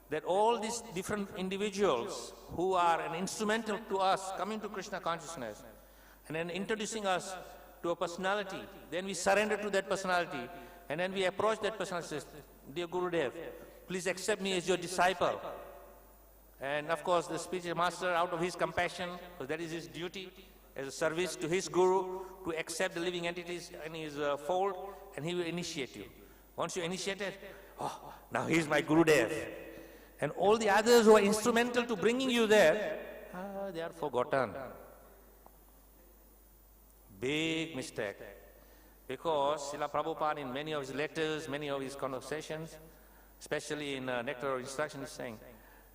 that all these different individuals who are an instrumental to us coming to Krishna consciousness and then introducing us to a personality, then we surrender to that personality, and then we approach that personality and say, Dear Gurudev, please accept me as your disciple. And of course, the spiritual master, out of his compassion, because that is his duty as a service to his guru, to accept the living entities in his fold, and he will initiate you. Once you initiate it, oh, now he is my Gurudev. And all the others who are instrumental to bringing you there, they are forgotten. Big mistake. Because Srila Prabhupada in many of his letters, many of his conversations, especially in Nectar of Instruction, is saying,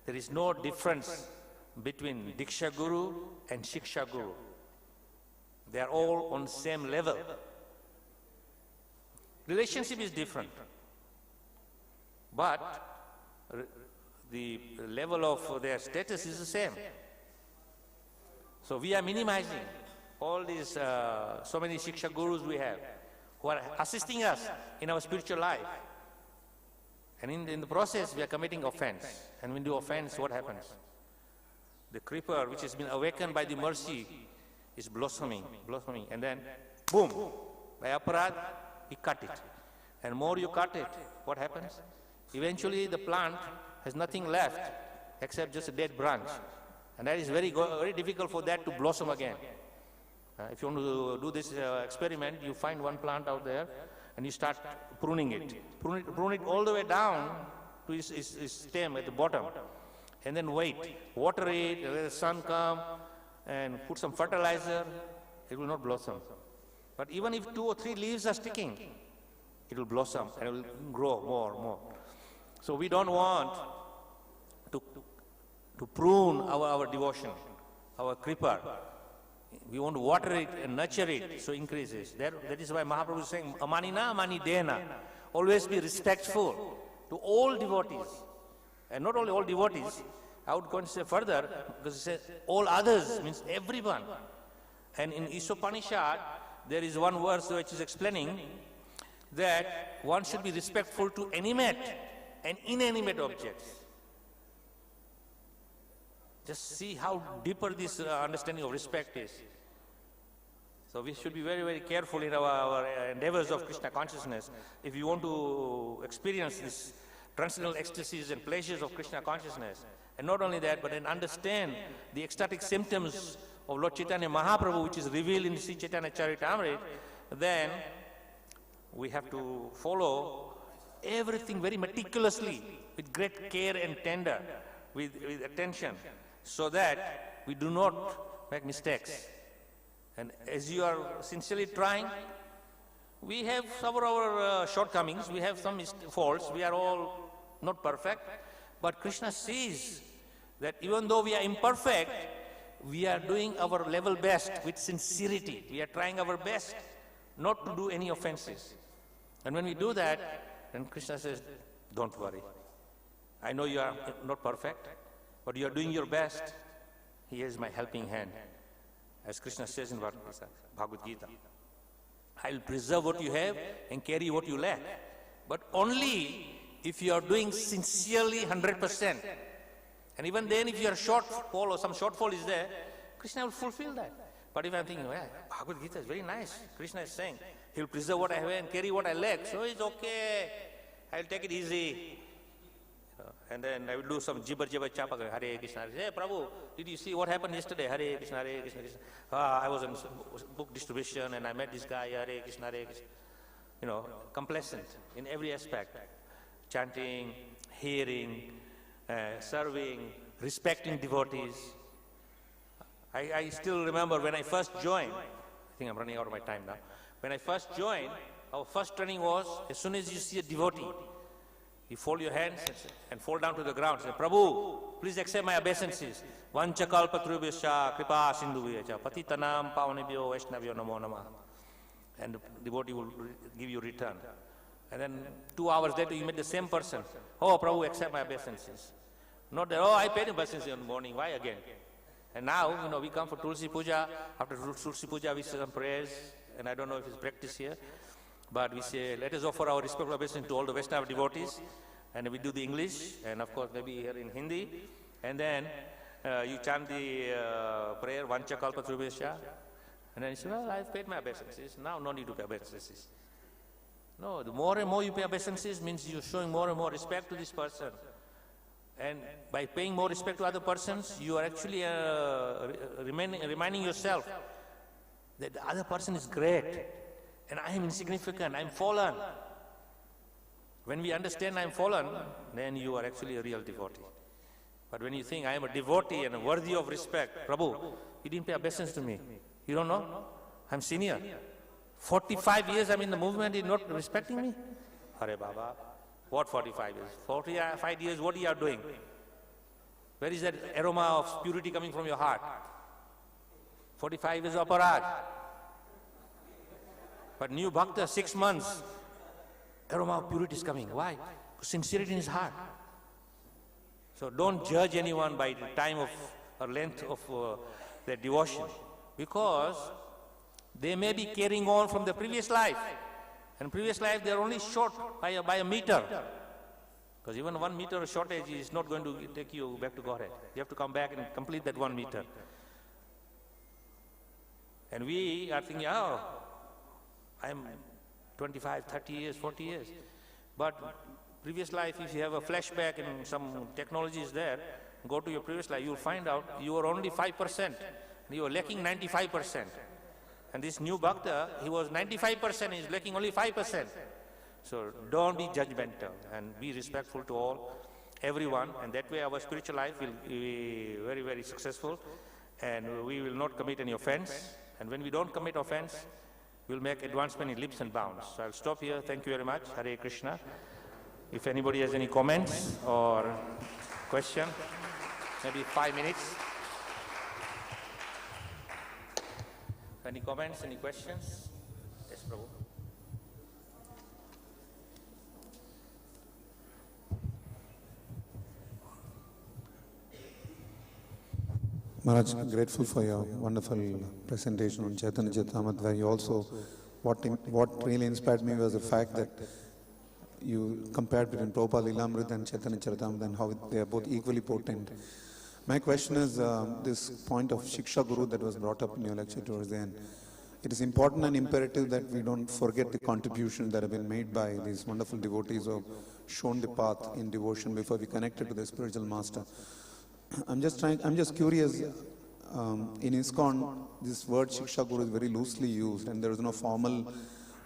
there is no difference between Diksha Guru and Shiksha Guru. They are all on the same level. Relationship is different. But the level of their status is the same. So we are minimizing all these, so many Shiksha Gurus we have, who are assisting us in our spiritual life. And in the process, we are committing offense. And when we do offense, what happens? The creeper, which has been awakened by the mercy, is blossoming. And then, boom, by aparad, we cut it. And more you cut it, what happens? Eventually, the plant has nothing left except just a dead branch. And that is very difficult for that to blossom again. If you want to do this experiment, you find one plant out there and you start pruning it. Prune it all the way down to its stem at the bottom. And then wait. Water it, let the sun come, and put some fertilizer. It will not blossom. But even if 2 or 3 leaves are sticking, it will blossom and it will grow more. So we don't want to prune our devotion, our creeper. We want to water it and nurture it so it increases. That is why Mahaprabhu is saying, Amanina, Manidena. Always be respectful to all devotees. And not only all devotees, I would go and say further, because it says all others, means everyone. And in Isopanishad, there is one verse which is explaining that one should be respectful to animate and inanimate objects. Just see how deeper this understanding of respect is. So we should be very, very careful in our endeavors of Krishna consciousness. If you want to experience this transcendental ecstasies and pleasures of Krishna consciousness, and not only that, but then understand the ecstatic symptoms of Lord Chaitanya Mahaprabhu, which is revealed in Sri Chaitanya Charitamrita, then we have to follow everything very meticulously, with great care and tender, with attention, so that we do not make mistakes. And as you are sincerely trying, we have some of our shortcomings, we have some faults, we are all not perfect, but Krishna sees that even though we are imperfect, we are doing our level best with sincerity. We are trying our best not to do any offenses. And when we do that, then Krishna says, don't worry. I know you are not perfect, but you are doing your best. Here is my helping hand. As Krishna says in Bhagavad Gita, I will preserve what you have and carry what you lack. But only if you are doing sincerely 100%. And even then, if you are shortfall or some shortfall is there, Krishna will fulfill that. But if I'm thinking, well, Bhagavad Gita is very nice. Krishna is saying, he will preserve what I have and carry what I lack. So it's okay. I'll take it easy. And then I will do some jibber chapa, Hare Krishna. Hey, Prabhu, did you see what happened yesterday? Hare Krishna, Hare Krishna, Krishna. I was on book distribution and I met this guy, Hare Krishna, Hare Krishna. Complacent in every aspect. Chanting, hearing, serving, respecting devotees. I still remember when I first joined, I think I'm running out of my time now. When I first joined, our first training was, as soon as you see a devotee, you fold your hands and fall down to the ground. Say, Prabhu, please accept my obeisances. Vanchakalpatrubhyascha kripa sindhubhyacha patitanam pavanebhyo vaishnavyo namo namah. And the devotee will give you return. And then 2 hours later, you meet the same person. Oh, Prabhu, accept my obeisances. Not that, oh, I paid obeisances in the morning. Why again? And now, we come for Tulsi Puja. After Tulsi Puja, we say some prayers. And I don't know if it's practice here. But we say, let us offer our respectful obeisance to all the Vaishnava devotees. And we do the English. And of course, maybe here in Hindi. And then you chant the prayer, Vanchakalpatrubhyascha. And then you say, well, I've paid my obeisances. Now no need to pay obeisances. No, the more and more you pay obeisances means you're showing more and more respect to this person. And by paying more respect to other persons, you are actually reminding yourself that the other person is great and I am insignificant, I am fallen. When we understand I am fallen, then you are actually a real devotee. But when you think I am a devotee and worthy of respect, Prabhu, you didn't pay obeisance to me. You don't know? I'm senior. 45 years I'm in the movement, you're not respecting me? Hare Baba. What 45 years? 45 years, what you are doing? Where is that aroma of purity coming from your heart? 45 years of aparad. But new bhakta, 6 months, aroma of purity is coming. Why? Because sincerity in his heart. So don't judge anyone by the time of or length of their devotion. Because they may be carrying on from the previous life. And previous life they are only short by a meter. Because even 1 meter of shortage is not going to take you back to Godhead. You have to come back and complete that 1 meter. And we are thinking, oh, I am 25, 30 years, 40 years. But previous life, if you have a flashback and some technology is there, go to your previous life, you will find out you are only 5%. You are lacking 95%. And this new bhakta, he was 95%, he is lacking only 5%. So don't be judgmental and be respectful to all, everyone, and that way our spiritual life will be very, very successful, and we will not commit any offense. And when we don't commit offense, we'll make advancement in leaps and bounds. So I'll stop here. Thank you very much. Hare Krishna. If anybody has any comments or question, maybe 5 minutes. Any comments, any questions? Yes, Prabhu. Maharaj, grateful for your wonderful presentation on Chaitanya Charitamrita. You also, what really inspired me was the fact that you compared between Prabhupada Lilamrita and Chaitanya Charitamrita and how they are both equally potent. My question is this point of Shiksha Guru that was brought up in your lecture towards the end. It is important and imperative that we don't forget the contributions that have been made by these wonderful devotees who have shown the path in devotion before we connected to the spiritual master. I'm just curious, in Iskcon, this word Shiksha Guru is very loosely used and there is no formal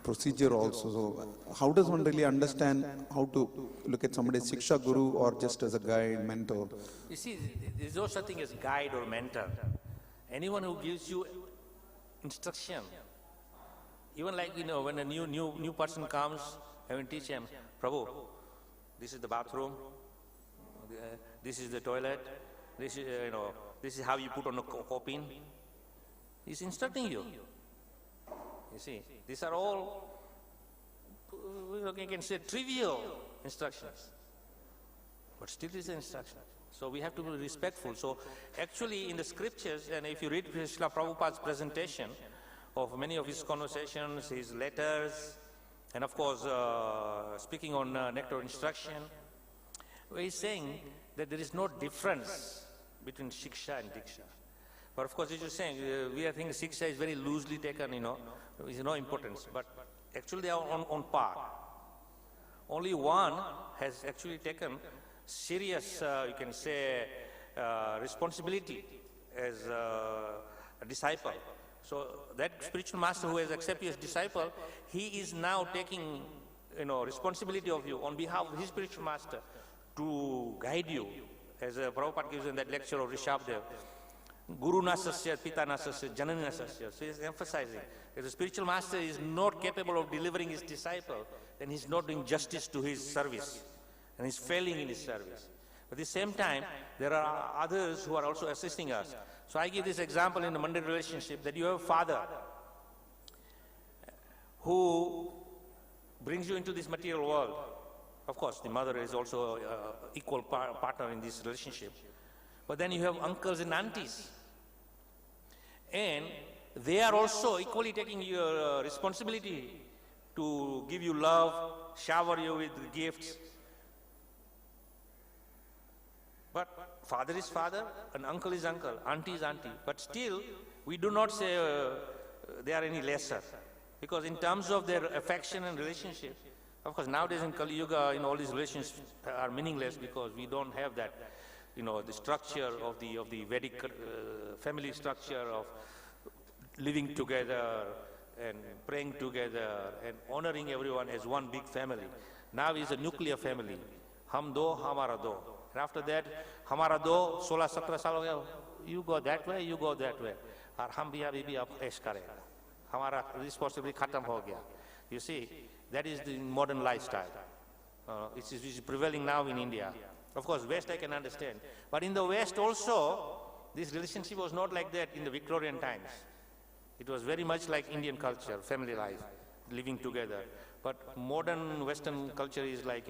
procedure also. So how does one really understand how to look at somebody as Shiksha Guru or just as a guide, mentor? You see, there's no such thing as guide or mentor. Anyone who gives you instruction, even like, when a new person comes, I will teach him, Prabhu, this is the bathroom, this is the toilet, this is, this is how you put on a copin. He's instructing you. You see, these are all, you can say, trivial instructions, but still is an instruction. So we have to be respectful. So actually in the scriptures, and if you read Srila Prabhupada's presentation of many of his conversations, his letters, and of course speaking on nectar instruction, where he's saying that there is no difference between Shiksha and Diksha. But of course, as you're saying, we are thinking Shiksha is very loosely taken, there is no importance. But actually they are on par. Only one has actually taken serious, you can say, responsibility as a disciple. So that spiritual master who has accepted you as disciple, he is now taking, responsibility of you on behalf of his spiritual master to guide you, as Prabhupada gives in that lecture of Rishabdev. Guru nasasya, pita nasasya, janani nasasya. So he is emphasizing, if the spiritual master is not capable of delivering his disciple, then he is not doing justice to his service, and he is failing in his service. At the same time, there are others who are also assisting us. So I give this example in the Mandir relationship, that you have a father who brings you into this material world. Of course, the mother is also an equal partner in this relationship. But then you have uncles and aunties. And they are also equally taking your responsibility to give you love, shower you with gifts. But father is father, and uncle is uncle, auntie is auntie. But still, we do not say they are any lesser. Because in terms of their affection and relationship, of course, nowadays in Kali Yuga, all these relationships are meaningless because we don't have that, the structure of the Vedic family structure of living together and praying together and honoring everyone as one big family. Now is a nuclear family. Hum do, hamara do. And after that, hamara do, 16-17 saal ho gaya, you go that way, you go that way. Aur hum bhi abhi bhi ab aish karega. Hamara responsibility khatam ho gaya. You see, that is the modern lifestyle. It is prevailing now in India. Of course, West I can understand. But in the West also, this relationship was not like that in the Victorian times. It was very much like Indian culture, family life, living together. But modern Western culture is like,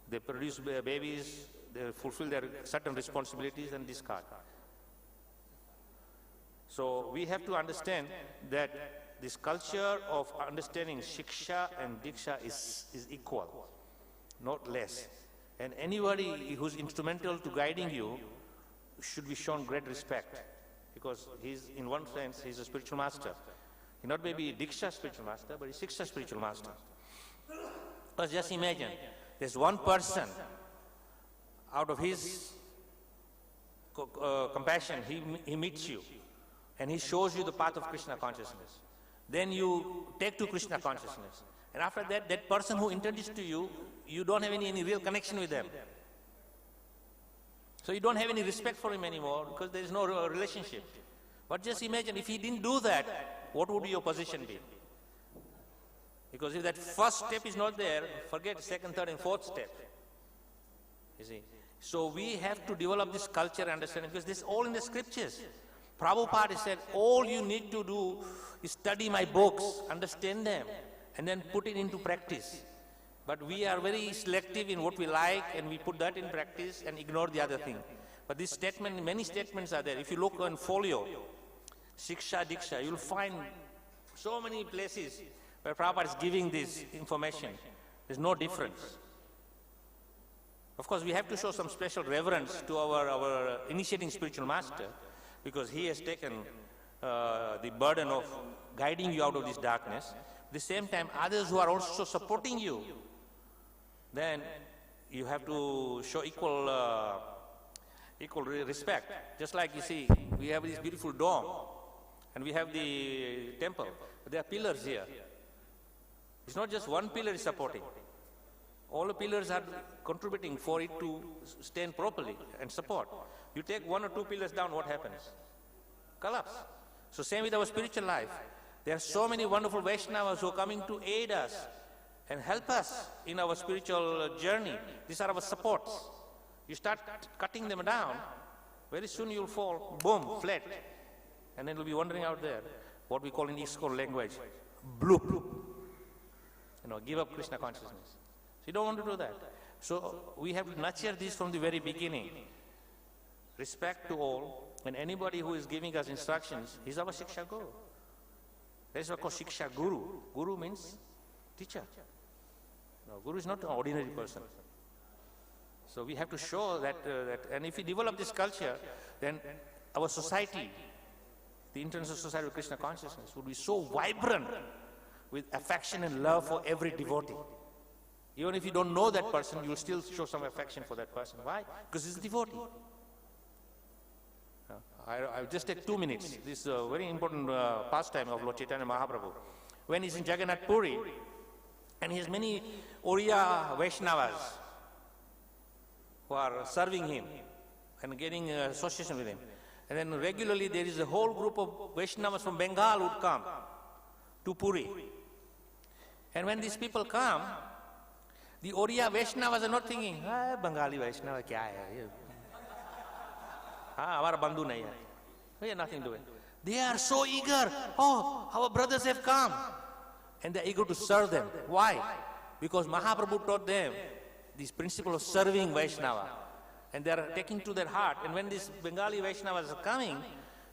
they produce babies, they fulfill their certain responsibilities and discard. So we have to understand that this culture of understanding Shiksha and Diksha is equal, not less. And anybody who's instrumental to guiding you should be shown great respect, because he's, in one sense, he's a spiritual master. He not maybe Diksha spiritual master, but he's Shiksha spiritual master. But just imagine, there's one person, out of his compassion, he meets you, and he shows you the path of Krishna consciousness. Then you take to Krishna consciousness. And after that, that person who introduced to you, you don't have any real connection with them. So you don't have any respect for him anymore because there is no relationship. But just imagine, if he didn't do that, what would your position be? Because if that first step is not there, forget second, third and fourth step. You see. So we have to develop this culture and understanding, because this is all in the scriptures. Prabhupada said, all you need to do is study my books, understand them, and then put it into practice. But we are very selective in what we like, and we put that in practice and ignore the other thing. But this statement, many statements are there. If you look on folio, Shiksha, Diksha, you'll find so many places where Prabhupada is giving this information. There's no difference. Of course, we have to show some special reverence to our initiating spiritual master, because he has taken the burden of guiding you out of this darkness. At the same time, others who are also supporting you, then you have to show equal respect. Just like you see, we have this beautiful dome, and we have the temple. There are pillars here. It's not just one pillar is supporting. All the pillars are contributing for it to stand properly and support. You take one or two pillars down, what happens? Collapse. So same with our spiritual life. There are so many wonderful Vaishnavas who are coming to aid us and help us in our spiritual journey. These are our supports. You start cutting them down, very soon you'll fall, boom, flat. And then you'll be wandering out there, what we call in Iskcon language, bloop. Give up Krishna consciousness. So you don't want to do that. So we have to nurture this from the very beginning. Respect to all, and anybody who is giving us instructions, he's our Shiksha Guru. That is what called Shiksha Guru. Guru means teacher. No, Guru is not an ordinary person. So we have to show that, and if we develop this culture, then our society, the international society of Krishna consciousness, would be so vibrant with affection and love for every devotee. Even if you don't know that person, you will still show some affection for that person. Why? Because he's a devotee. I'll just take 2 minutes. This is a very important pastime of Lord Chaitanya Mahaprabhu. When he's in Jagannath Puri, and he has many Oriya Vaishnavas who are serving him and getting association with him. And then regularly there is a whole group of Vaishnavas from Bengal would come to Puri. And when these people come, the Oriya Vaishnavas are not thinking, Bengali Vaishnava kya hai? Hamara bandhu nahi hai. We have nothing to do it. They are so eager. Oh, our brothers have come. And they are eager to serve them. Why? Because Mahaprabhu taught them this principle of serving Vaishnava. And they are taking to their heart. And when these Bengali Vaishnavas are coming,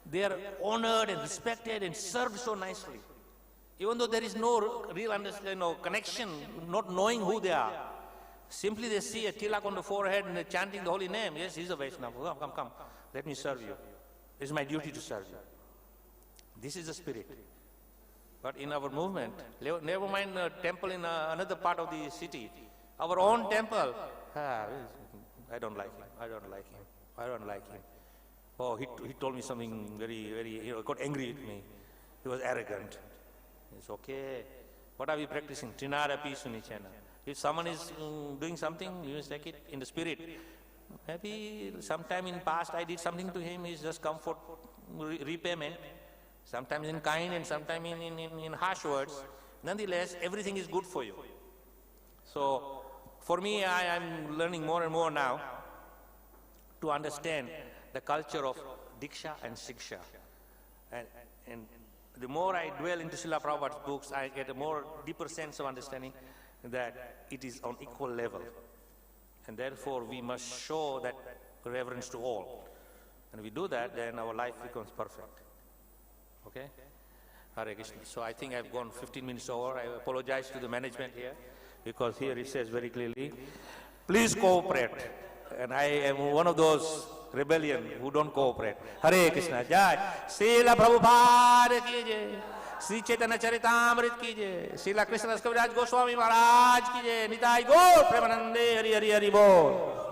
they are honored and respected and served so nicely. Even though there is no real understanding, no connection, not knowing who they are. Simply they see a tilak on the forehead and they're chanting the holy name. Yes, he's a Vaishnava. Come. Let me serve you. It's my duty to serve you. This is the spirit. But in our movement, never mind a temple in another part of the city, our own temple, I don't like him. Oh, he told me something very, he got angry at me. He was arrogant. It's okay. What are we practicing? Trinarapi Sunichana. If someone is doing something, you must take it in the spirit. Maybe sometime in past I did something to him, he's just come for repayment. Sometimes in kind and sometimes in harsh words. Nonetheless, everything is good for you. So, for me, I am learning more and more now to understand the culture of Diksha and Siksha. And the more I dwell into Srila Prabhupada's books, I get a more deeper sense of understanding that it is on equal level. And therefore, we must show that reverence to all. And if we do that, then our life becomes perfect. Okay? Hare Krishna. So I think I've gone 15 minutes over. I apologize to the management here, because here it says very clearly, please cooperate. And I am one of those rebellion who don't cooperate. Hare Krishna. Jai. Srila Prabhupada ki jai. Sri Chaitanya Charitamrit ki jai. Srila Krishna Kaviraj Goswami Maharaj ki jai. Nitai Gaur Premanande Hari Hari Hari Bol.